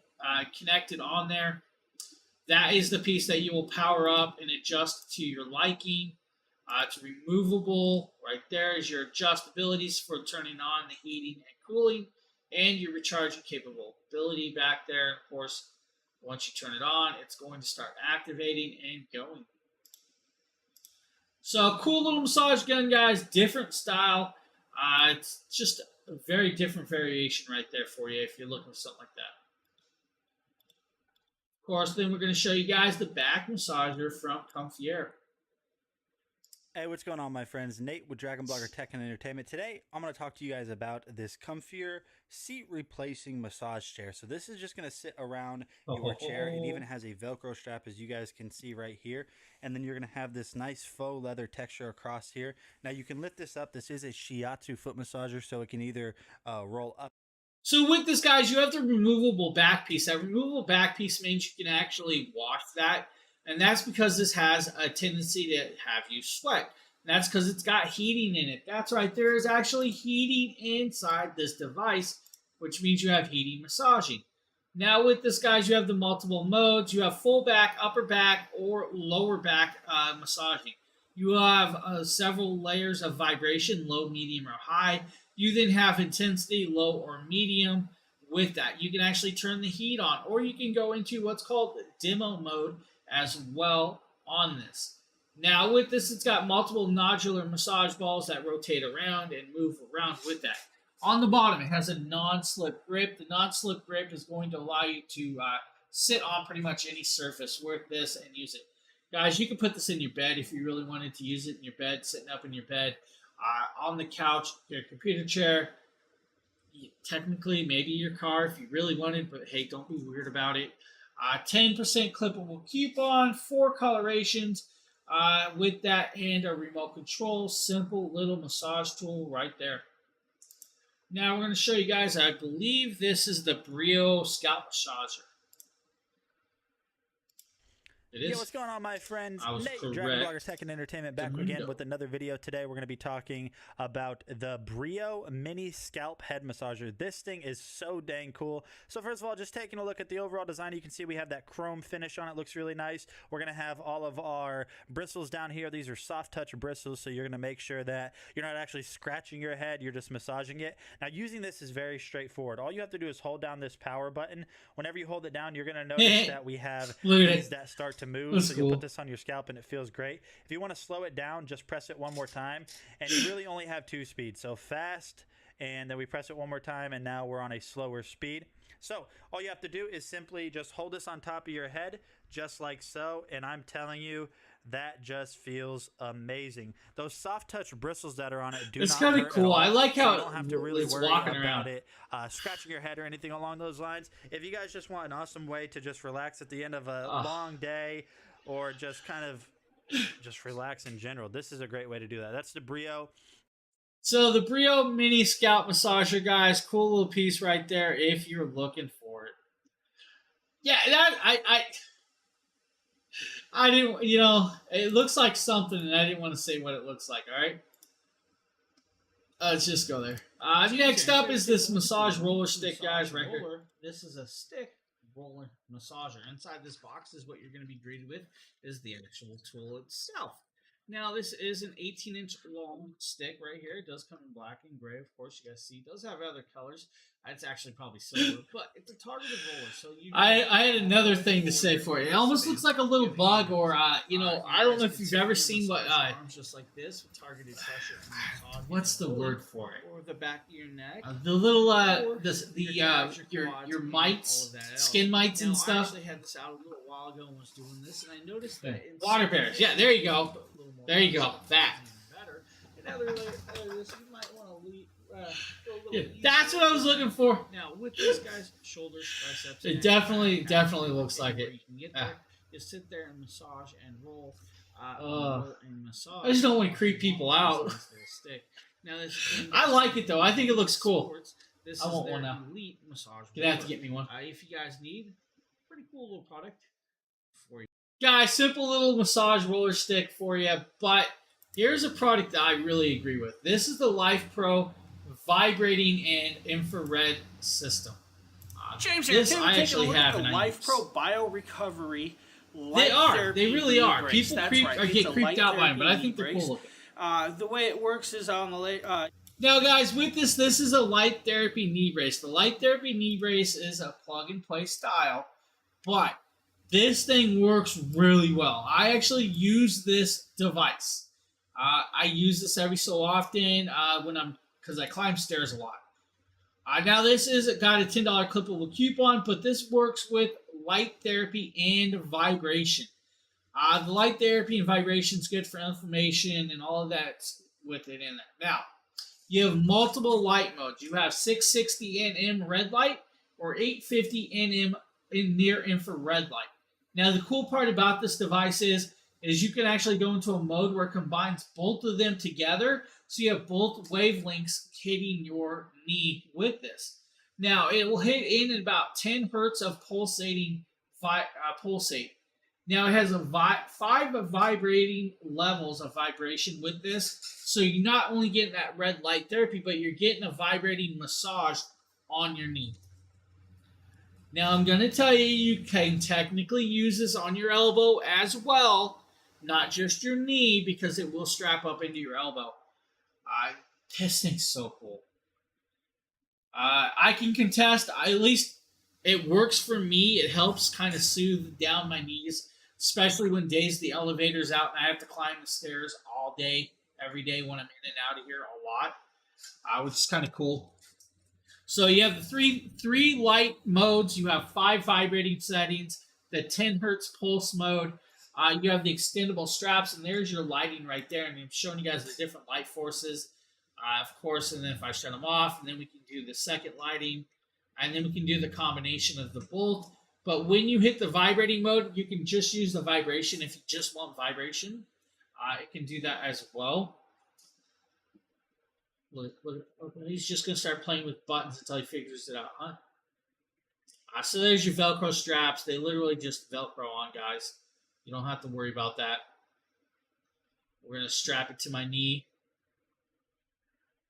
connected on there. That is the piece that you will power up and adjust to your liking. It's removable. Right there is your adjustabilities for turning on the heating and cooling. And your recharging capability back there. Of course, once you turn it on, it's going to start activating and going. So, cool little massage gun, guys. Different style. It's just a very different variation right there for you if you're looking for something like that. Of course, then we're going to show you guys the back massager from Comfy Air. Hey, what's going on, my friends? Nate with Dragon Blogger Tech and Entertainment. Today, I'm going to talk to you guys about this Comfier seat replacing massage chair. So this is just going to sit around your chair. It even has a Velcro strap, as you guys can see right here. And then you're going to have this nice faux leather texture across here. Now, you can lift this up. This is a shiatsu foot massager, so it can either roll up. So with this, guys, you have the removable back piece. That removable back piece means you can actually wash that. And that's because this has a tendency to have you sweat. And that's because it's got heating in it. That's right, there is actually heating inside this device, which means you have heating massaging. Now with this, guys, you have the multiple modes. You have full back, upper back, or lower back massaging. You have several layers of vibration, low, medium, or high. You then have intensity, low or medium. With that, you can actually turn the heat on, or you can go into what's called demo mode as well on this. Now with this, it's got multiple nodular massage balls that rotate around and move around with that. On the bottom, it has a non-slip grip. The non-slip grip is going to allow you to sit on pretty much any surface with this and use it. Guys, you can put this in your bed if you really wanted to use it in your bed, sitting up in your bed, on the couch, your computer chair, technically maybe your car if you really wanted, but hey, don't be weird about it. 10% clippable coupon, 4 colorations with that, and a remote control. Simple little massage tool right there. Now we're going to show you guys, I believe this is the Brio Scalp Massager. It is. Yeah, what's going on, my friends? I was Nate, correct. Dragon Blogger Tech and Entertainment, back again Mundo. with another video. Today we're going to be talking about the Brio Mini Scalp Head Massager. This thing is so dang cool. So first of all, just taking a look at the overall design, you can see we have that chrome finish on it. Looks really nice. We're going to have all of our bristles down here. These are soft touch bristles, so you're going to make sure that you're not actually scratching your head, you're just massaging it. Now, using this is very straightforward. All you have to do is hold down this power button. Whenever you hold it down, you're going to notice that we have Look at these it. that start to move. That's So you'll cool. put this on your scalp and it feels great. If you want to slow it down, just press it one more time, and you really only have 2 speeds. So fast, and then we press it one more time, and now we're on a slower speed. So all you have to do is simply just hold this on top of your head, just like so, and I'm telling you, that just feels amazing. Those soft touch bristles that are on it do It's not kinda hurt at cool. all, I like so how you don't have to really it's worry walking about around. it scratching your head or anything along those lines. If you guys just want an awesome way to just relax at the end of a long day, or just kind of just relax in general, this is a great way to do that. That's the Brio. So the Brio Mini Scalp Massager, guys, cool little piece right there if you're looking for it. Yeah, that I didn't, it looks like something, and I didn't want to say what it looks like. All right, let's just go there. Next up is this massage roller stick, guys. Right here. This is a stick roller massager. Inside this box is what you're going to be greeted with is the actual tool itself. Now, this is an 18-inch long stick right here. It does come in black and gray, of course. You guys see, it does have other colors. It's actually probably silver, but it's a targeted roller. So I had another thing to say for you. It almost looks like a little bug, or I don't know if you've ever seen what arms just like this with targeted pressure. what's the word for it? Or the back of your neck. The little Or your quads, your all mites, of that else. skin mites Now, and I stuff. actually had this out a little while ago and was doing this, and I noticed that Water bears. Yeah, there you go. There you go. That. Better. And other this, you might want to leave. Go a little Yeah, easier. that's what I was looking for. Now with this guy's shoulders, triceps, It neck, definitely- back, definitely back, looks like anywhere it. You can get Ah. there. Just sit there and massage and roll. Ugh. And massage. I just don't want to creep people out. This little stick. Now this thing I like it though. I think it looks cool. sports, This I is want their one now. elite massage. You're gonna have to roller. get me one. If you guys need, pretty cool little product for you. Guys, simple little massage roller stick for you, but here's a product that I really agree with. This is the Life Pro vibrating and infrared system. James, this here, I take a actually look have at the and I Life use. Pro Bio Recovery. They Light are. Therapy They really are. knee brace. People That's creep right. or It's get a creeped light out by them, therapy but I knee think they're brace. cool looking. The way it works is on the late. Now, guys, with this is a light therapy knee brace. The light therapy knee brace is a plug-and-play style, but this thing works really well. I actually use this device. I use this every so often because I climb stairs a lot. Now, this is got a $10 clippable coupon, but this works with light therapy and vibration. The light therapy and vibration is good for inflammation and all of that with it in there. Now, you have multiple light modes. You have 660 nm red light or 850 nm in near infrared light. Now, the cool part about this device is you can actually go into a mode where it combines both of them together, so you have both wavelengths hitting your knee with this. Now, it will hit in at about 10 hertz of pulsate. Now, it has five vibrating levels of vibration with this, so you're not only getting that red light therapy, but you're getting a vibrating massage on your knee. Now, I'm going to tell you, you can technically use this on your elbow as well, not just your knee, because it will strap up into your elbow. This thing's so cool. I can contest, at least it works for me. It helps kind of soothe down my knees, especially when days the elevator's out and I have to climb the stairs all day, every day when I'm in and out of here a lot, which is kind of cool. So you have the three light modes. You have 5 vibrating settings. The 10 hertz pulse mode. You have the extendable straps, and there's your lighting right there. And I'm showing you guys the different light forces, of course. And then if I shut them off, and then we can do the second lighting, and then we can do the combination of the both. But when you hit the vibrating mode, you can just use the vibration if you just want vibration. It can do that as well. Look, he's just going to start playing with buttons until he figures it out, huh? So there's your Velcro straps. They literally just Velcro on, guys. You don't have to worry about that. We're going to strap it to my knee.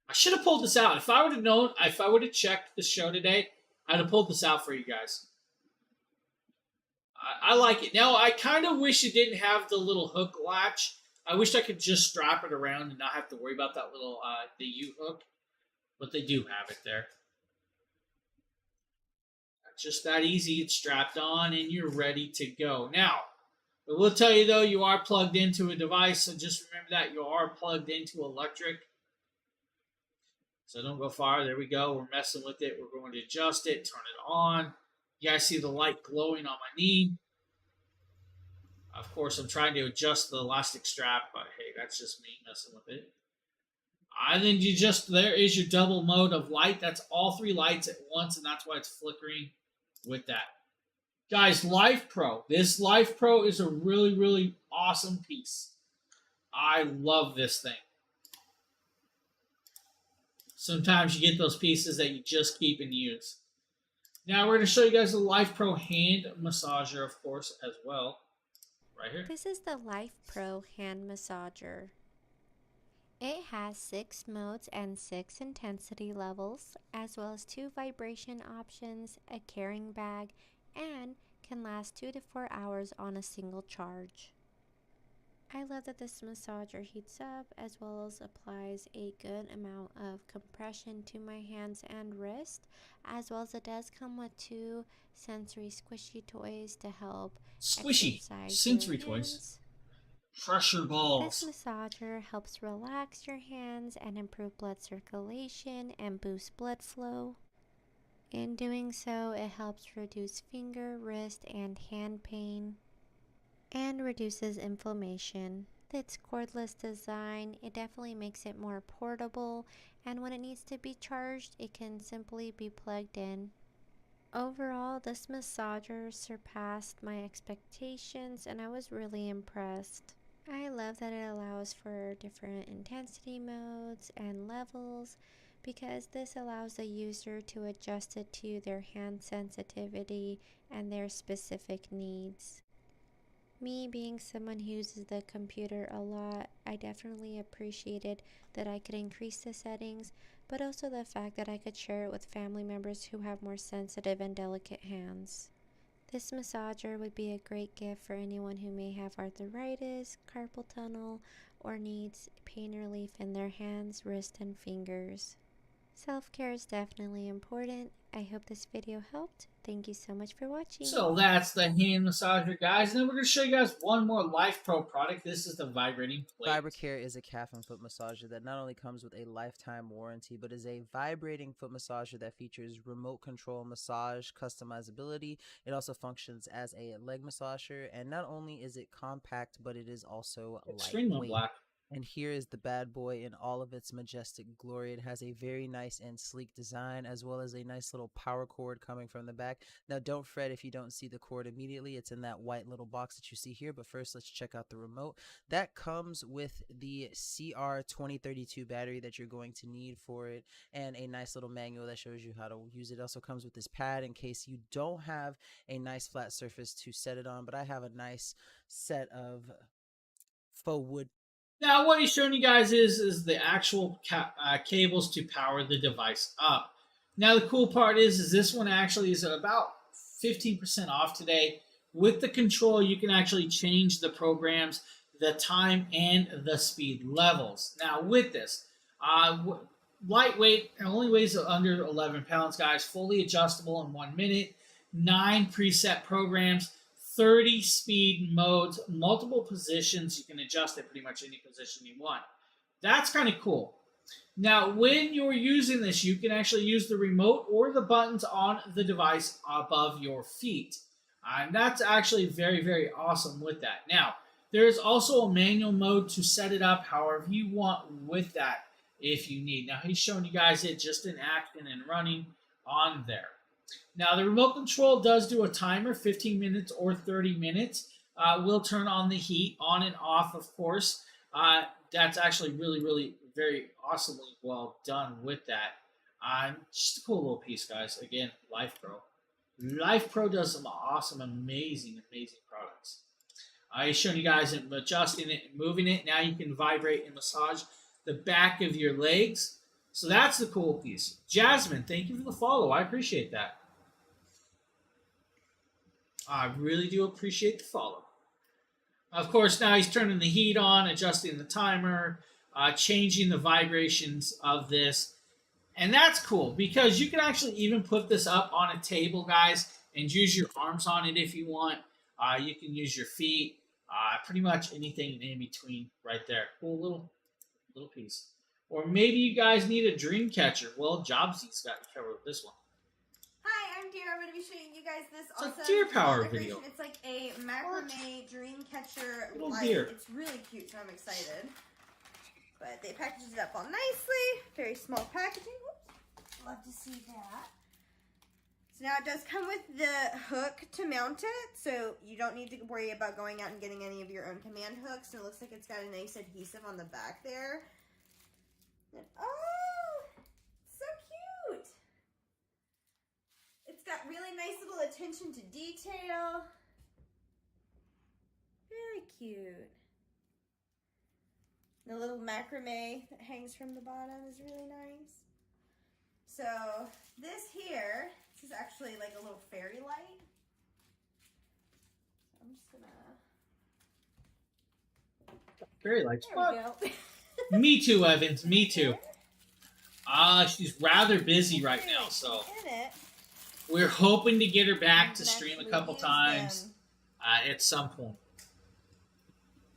I should have pulled this out. If I would have known, if I would have checked the show today, I'd have pulled this out for you guys. I like it. Now, I kind of wish it didn't have the little hook latch. I wish I could just strap it around and not have to worry about that little the U-hook. But they do have it there. Just that easy. It's strapped on and you're ready to go. Now, I will tell you though, you are plugged into a device. So just remember that you are plugged into electric. So don't go far. There we go. We're messing with it. We're going to adjust it, turn it on. You guys see the light glowing on my knee. Of course, I'm trying to adjust the elastic strap, but hey, that's just me messing with it. And then there is your double mode of light. That's all 3 lights at once, and that's why it's flickering with that. Guys, Life Pro. This Life Pro is a really, really awesome piece. I love this thing. Sometimes you get those pieces that you just keep and use. Now we're going to show you guys the Life Pro hand massager, of course, as well. Right here. This is the Life Pro hand massager. It has 6 modes and 6 intensity levels, as well as 2 vibration options, a carrying bag, and can last 2 to 4 hours on a single charge. I love that this massager heats up as well as applies a good amount of compression to my hands and wrist, as well as it does come with 2 sensory squishy toys to help exercise sensory your toys. hands. Pressure balls. This massager helps relax your hands and improve blood circulation and boost blood flow. In doing so, it helps reduce finger, wrist, and hand pain, and reduces inflammation. Its cordless design, it definitely makes it more portable, and when it needs to be charged, it can simply be plugged in. Overall, this massager surpassed my expectations, and I was really impressed. I love that it allows for different intensity modes and levels, because this allows the user to adjust it to their hand sensitivity and their specific needs. Me being someone who uses the computer a lot, I definitely appreciated that I could increase the settings, but also the fact that I could share it with family members who have more sensitive and delicate hands. This massager would be a great gift for anyone who may have arthritis, carpal tunnel, or needs pain relief in their hands, wrists, and fingers. Self-care is definitely important. I hope this video helped. Thank you so much for watching. So that's the hand massager, guys. And then we're going to show you guys one more Life Pro product. This is the vibrating plate. VibraCare is a calf and foot massager that not only comes with a lifetime warranty, but is a vibrating foot massager that features remote control massage customizability. It also functions as a leg massager, and not only is it compact, but it is also extremely lightweight. black. And here is the bad boy in all of its majestic glory. It has a very nice and sleek design, as well as a nice little power cord coming from the back. Now, don't fret if you don't see the cord immediately. It's in that white little box that you see here. But first, let's check out the remote. That comes with the CR2032 battery that you're going to need for it, and a nice little manual that shows you how to use it. Also comes with this pad in case you don't have a nice flat surface to set it on. But I have a nice set of faux wood. Now, what he's showing you guys is the actual cables to power the device up. Now, the cool part is this one actually is about 15% off today. With the control, you can actually change the programs, the time, and the speed levels. Now, with this, lightweight, it only weighs under 11 pounds, guys. Fully adjustable in 1 minute. 9 preset programs. 30 speed modes, multiple positions. You can adjust it pretty much any position you want. That's kind of cool. Now, when you're using this, you can actually use the remote or the buttons on the device above your feet. And that's actually very, very awesome with that. Now, there's also a manual mode to set it up however you want with that if you need. Now, he's showing you guys it just in action and running on there. Now, the remote control does do a timer, 15 minutes or 30 minutes. Will turn on the heat on and off, of course. That's actually really, really very awesomely well done with that. Just a cool little piece, guys. Again, Life Pro. Life Pro does some awesome, amazing, amazing products. He's showing you guys adjusting it and moving it. Now you can vibrate and massage the back of your legs. So that's the cool piece. Jasmine, thank you for the follow. I appreciate that. I really do appreciate the follow. Of course, now he's turning the heat on, adjusting the timer, changing the vibrations of this. And that's cool because you can actually even put this up on a table, guys, and use your arms on it if you want. You can use your feet, pretty much anything in between right there. Cool little piece. Or maybe you guys need a dream catcher. Well, Jobsy's got you covered with this one. Hi, I'm Deer. I'm going to be showing you guys this It's awesome a deer power decoration. video. It's like a macrame dream catcher Little light. deer. It's really cute, so I'm excited. But they packaged it up all nicely. Very small packaging. Whoops. Love to see that. So now it does come with the hook to mount it, so you don't need to worry about going out and getting any of your own command hooks. And it looks like it's got a nice adhesive on the back there. And, oh, so cute. It's got really nice little attention to detail. Very cute. The little macrame that hangs from the bottom is really nice. So this here, this is actually like a little fairy light. So I'm just gonna... Fairy lights. There we go. Me too, Evans. Me too. She's rather busy right now, so we're hoping to get her back to stream a couple times at some point.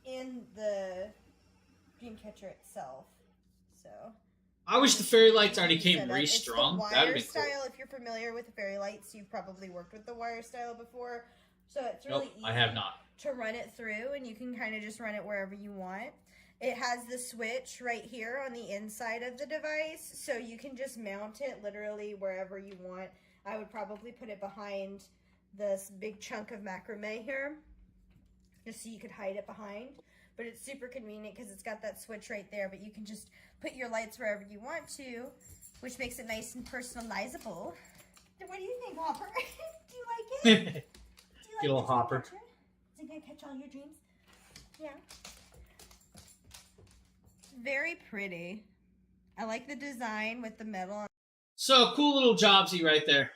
In the Dreamcatcher itself, so. I wish the fairy lights already came It's the re-strung. wire That'd be cool. style. If you're familiar with the fairy lights, you've probably worked with the wire style before. So it's really Nope, easy I have not. to run it through, and you can kind of just run it wherever you want. It has the switch right here on the inside of the device, so you can just mount it literally wherever you want. I would probably put it behind this big chunk of macrame here, just so you could hide it behind. But it's super convenient because it's got that switch right there, but you can just put your lights wherever you want to, which makes it nice and personalizable. What do you think, Hopper? Do you like it? Do you like Good little this Hopper. picture? Is it gonna catch all your dreams? Yeah. Very pretty. I like the design with the metal. So, cool little Jobsy right there.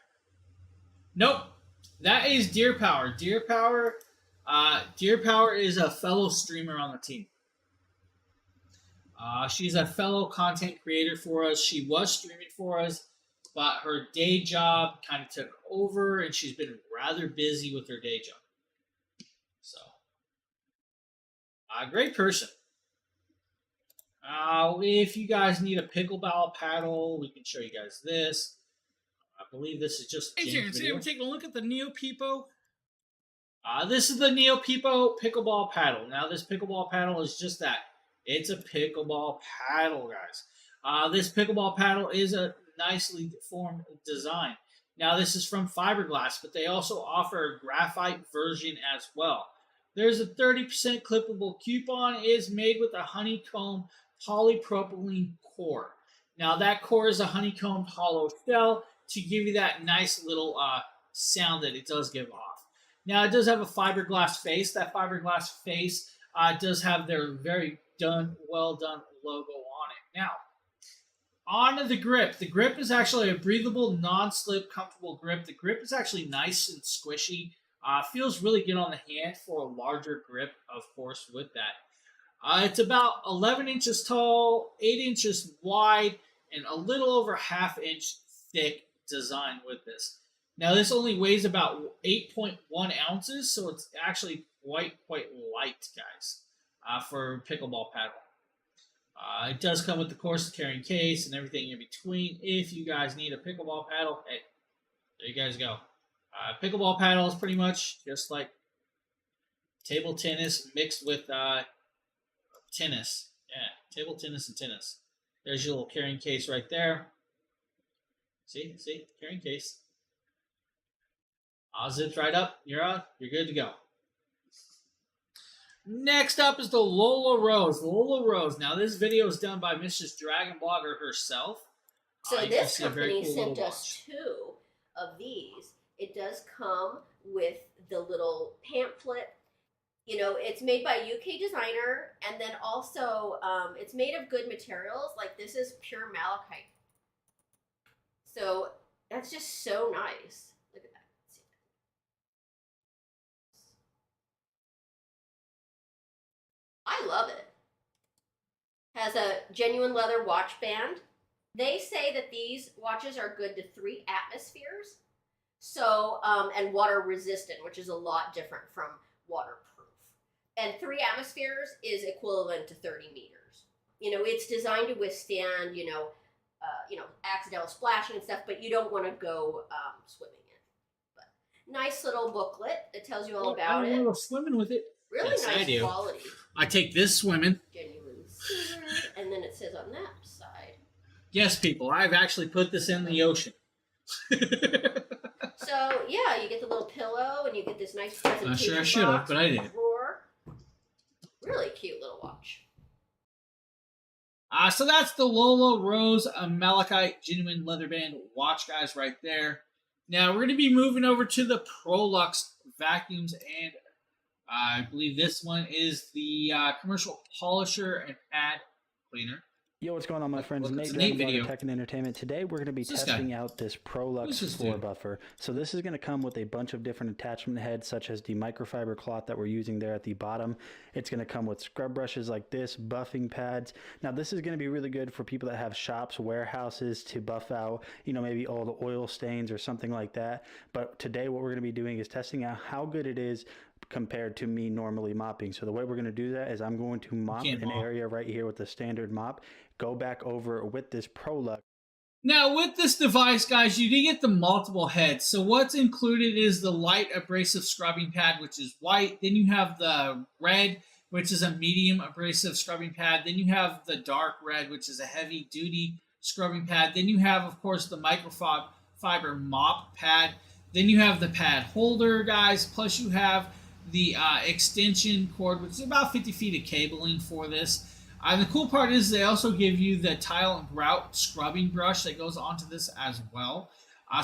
Nope. That is Deer Power. Deer Power is a fellow streamer on the team. She's a fellow content creator for us. She was streaming for us, but her day job kind of took over, and she's been rather busy with her day job. So, great person. If you guys need a pickleball paddle, we can show you guys this. I believe this is just Hey, James' Terrence, video. we're taking a look at the Neo Peepo. This is the Neo Peepo pickleball paddle. Now, this pickleball paddle is just that. It's a pickleball paddle, guys. This pickleball paddle is a nicely formed design. Now, this is from fiberglass, but they also offer a graphite version as well. There's a 30% clippable coupon. It is made with a honeycomb polypropylene core. Now, that core is a honeycomb hollow shell to give you that nice little sound that it does give off. Now, it does have a fiberglass face. That fiberglass face does have their very well done logo on it. Now, on the grip is actually a breathable, non-slip, comfortable grip. The grip is actually nice and squishy. Feels really good on the hand for a larger grip, of course, with that. It's about 11 inches tall, 8 inches wide, and a little over half-inch thick design with this. Now, this only weighs about 8.1 ounces, so it's actually quite light, guys, for pickleball paddle. It does come with, of course, the carrying case and everything in between. If you guys need a pickleball paddle, hey, there you guys go. Pickleball paddle is pretty much just like table tennis mixed with tennis. Yeah, table tennis and tennis. There's your little carrying case right there. See, carrying case. All zips right up. You're on. You're good to go. Next up is the Lola Rose. Lola Rose. Now, this video is done by Mrs. Dragon Blogger herself. So you can this see a very company cool sent little us watch. 2 of these. It does come with the little pamphlet. You know, it's made by UK designer, and then also it's made of good materials. Like this is pure malachite. So that's just so nice. Look at that. I love it. Has a genuine leather watch band. They say that these watches are good to 3 atmospheres. So, and water resistant, which is a lot different from waterproof. And 3 atmospheres is equivalent to 30 meters. You know, it's designed to withstand, accidental splashing and stuff, but you don't want to go swimming in. But nice little booklet that tells you all about I it. don't go swimming with it. Really Yes, I nice do. quality. I take this swimming. Genuine silver. And then it says on that side. Yes, people, I've actually put this in the ocean. So, yeah, you get the little pillow and you get this nice presentation I'm sure I should have, box but I with a didn't. drawer. Really cute little watch. So that's the Lola Rose Malachite Genuine Leather Band watch, guys, right there. Now, we're going to be moving over to the Prolux vacuums, and I believe this one is the commercial polisher and pad cleaner. Yo, what's going on, my friends? Look, Nate, it's a neat Dragon Blogger video. Tech and Entertainment. Today, we're going to be Who's this testing guy? out this Who's Prolux this floor dude? buffer. So this is going to come with a bunch of different attachment heads, such as the microfiber cloth that we're using there at the bottom. It's going to come with scrub brushes like this, buffing pads. Now, this is going to be really good for people that have shops, warehouses to buff out, maybe all the oil stains or something like that. But today, what we're going to be doing is testing out how good it is compared to me normally mopping. So the way we're going to do that is I'm going to mop can't an mop. area right here with the standard mop, go back over with this Prolux. Now, with this device, guys, you do get the multiple heads. So what's included is the light abrasive scrubbing pad, which is white. Then you have the red, which is a medium abrasive scrubbing pad. Then you have the dark red, which is a heavy-duty scrubbing pad. Then you have, of course, the microfiber mop pad. Then you have the pad holder, guys. Plus you have the extension cord, which is about 50 feet of cabling for this. And the cool part is they also give you the tile and grout scrubbing brush that goes onto this as well.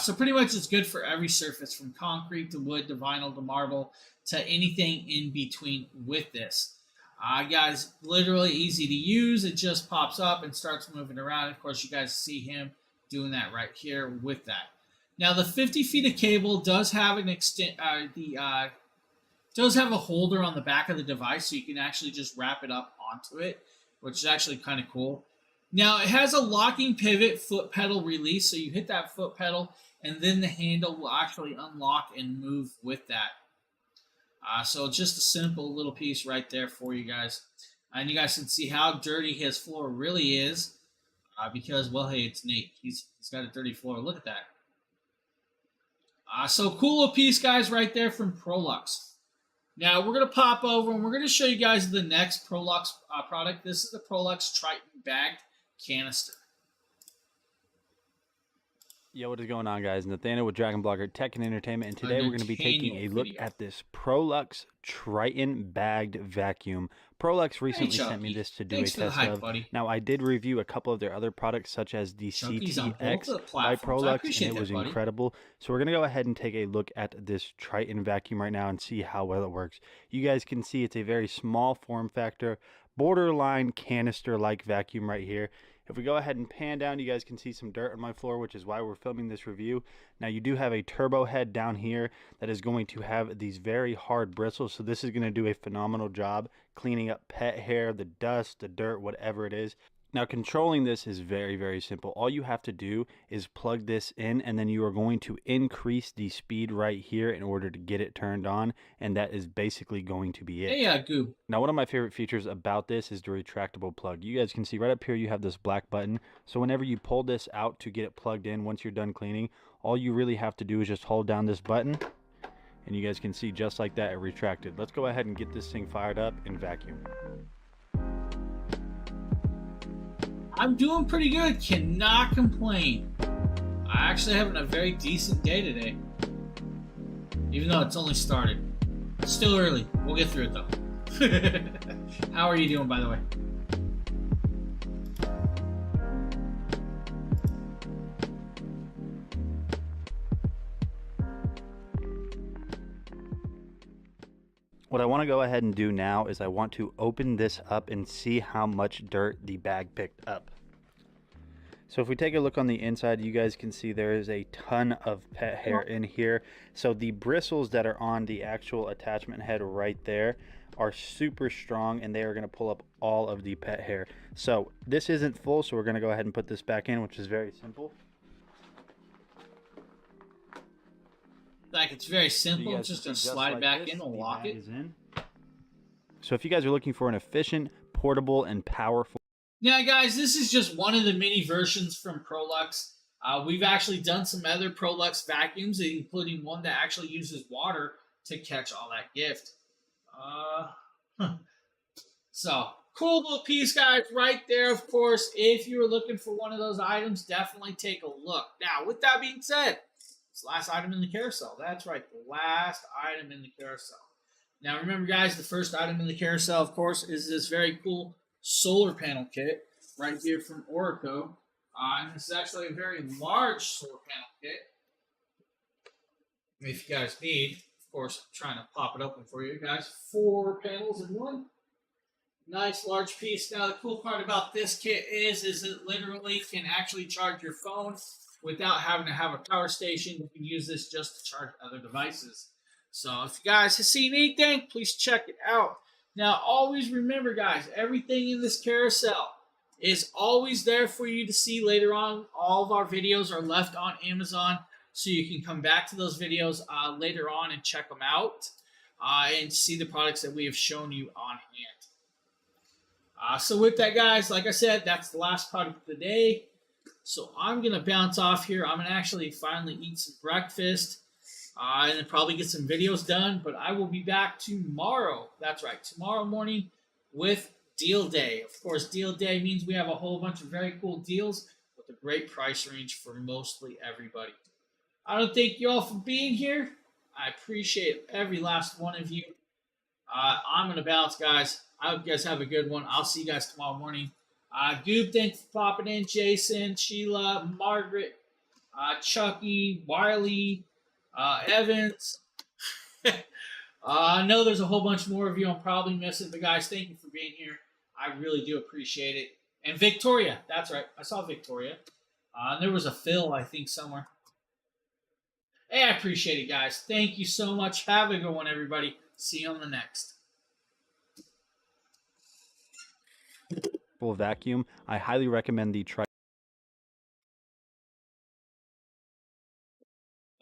So pretty much it's good for every surface, from concrete to wood to vinyl to marble to anything in between with this. Guys, literally easy to use. It just pops up and starts moving around. Of course, you guys see him doing that right here with that. Now, the 50 feet of cable does have an does have a holder on the back of the device, so you can actually just wrap it up onto it, which is actually kind of cool. Now, it has a locking pivot foot pedal release, so you hit that foot pedal, and then the handle will actually unlock and move with that. So just a simple little piece right there for you guys. And you guys can see how dirty his floor really is, because, well, hey, it's Nate. He's got a dirty floor. Look at that. So cool little piece, guys, right there from Prolux. Now, we're going to pop over and we're going to show you guys the next Prolux product. This is the Prolux Triton bagged canister. Yo, what is going on, guys? Nathaniel with Dragon Blogger Tech and Entertainment, and today we're going to be taking a look at this Prolux Triton bagged vacuum. Prolux recently sent me this to do a test of. Now, I did review a couple of their other products, such as the CTX by Prolux, and it was incredible. So we're going to go ahead and take a look at this Triton vacuum right now and see how well it works. You guys can see it's a very small form factor, borderline canister-like vacuum right here. If we go ahead and pan down, you guys can see some dirt on my floor, which is why we're filming this review. Now, you do have a turbo head down here that is going to have these very hard bristles, so this is going to do a phenomenal job cleaning up pet hair, the dust, the dirt, whatever it is. Now, controlling this is very, very simple. All you have to do is plug this in, and then you are going to increase the speed right here in order to get it turned on, and that is basically going to be it. Hey, Goob. Now, one of my favorite features about this is the retractable plug. You guys can see right up here you have this black button. So whenever you pull this out to get it plugged in, once you're done cleaning, all you really have to do is just hold down this button, and you guys can see just like that it retracted. Let's go ahead and get this thing fired up and vacuum. I'm doing pretty good. Cannot complain. I actually having a very decent day today. Even though it's only started. It's still early. We'll get through it though. How are you doing, by the way? What I want to go ahead and do now is I want to open this up and see how much dirt the bag picked up. So if we take a look on the inside, you guys can see there is a ton of pet hair in here. So the bristles that are on the actual attachment head right there are super strong, and they are going to pull up all of the pet hair. So this isn't full, so we're going to go ahead and put this back in, which is very simple. Like, it's very simple. It's just going to slide like back in and lock it. So if you guys are looking for an efficient, portable, and powerful... Now, guys, this is just one of the mini versions from Prolux. We've actually done some other Prolux vacuums, including one that actually uses water to catch all that gift. So, cool little piece, guys, right there, of course. If you were looking for one of those items, definitely take a look. Now, with that being said, it's the last item in the carousel. That's right, the last item in the carousel. Now, remember, guys, the first item in the carousel, of course, is this very cool solar panel kit right here from Orico. And this is actually a very large solar panel kit. If you guys need, of course, I'm trying to pop it open for you guys. 4 panels in one. Nice large piece. Now, the cool part about this kit is it literally can actually charge your phone without having to have a power station. You can use this just to charge other devices. So if you guys have seen anything, please check it out. Now, always remember, guys, everything in this carousel is always there for you to see later on. All of our videos are left on Amazon, so you can come back to those videos later on and check them out and see the products that we have shown you on hand. So with that, guys, like I said, that's the last product of the day. So I'm going to bounce off here. I'm going to actually finally eat some breakfast and then probably get some videos done. But I will be back tomorrow. That's right, tomorrow morning with Deal Day. Of course, Deal Day means we have a whole bunch of very cool deals with a great price range for mostly everybody. I don't thank you all for being here. I appreciate every last one of you. I'm going to bounce, guys. I hope you guys have a good one. I'll see you guys tomorrow morning. Goob, thanks for popping in. Jason, Sheila, Margaret, Chucky, Wiley, Evans. I know there's a whole bunch more of you I'm probably missing, but guys, thank you for being here. I really do appreciate it. And Victoria, that's right. I saw Victoria. There was a Phil, I think, somewhere. Hey, I appreciate it, guys. Thank you so much. Have a good one, everybody. See you on the next. Vacuum. I highly recommend the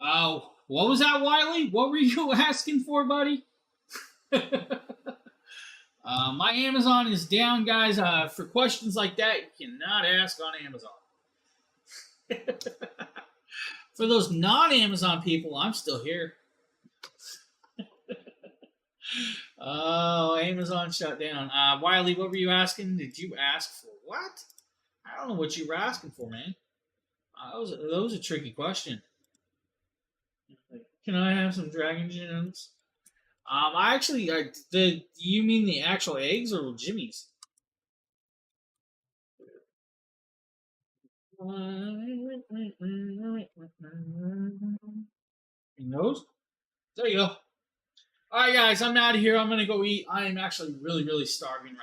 Oh, what was that, Wiley? What were you asking for, buddy? My Amazon is down, guys. For questions like that, you cannot ask on Amazon. For those non-Amazon people, I'm still here. Oh, Amazon shut down. Wiley, what were you asking? Did you ask for what? I don't know what you were asking for, man. That was a tricky question. Can I have some Dragon Gems? Do you mean the actual eggs or Jimmy's? Nose? There you go. All right, guys, I'm out of here. I'm going to go eat. I am actually really, really starving right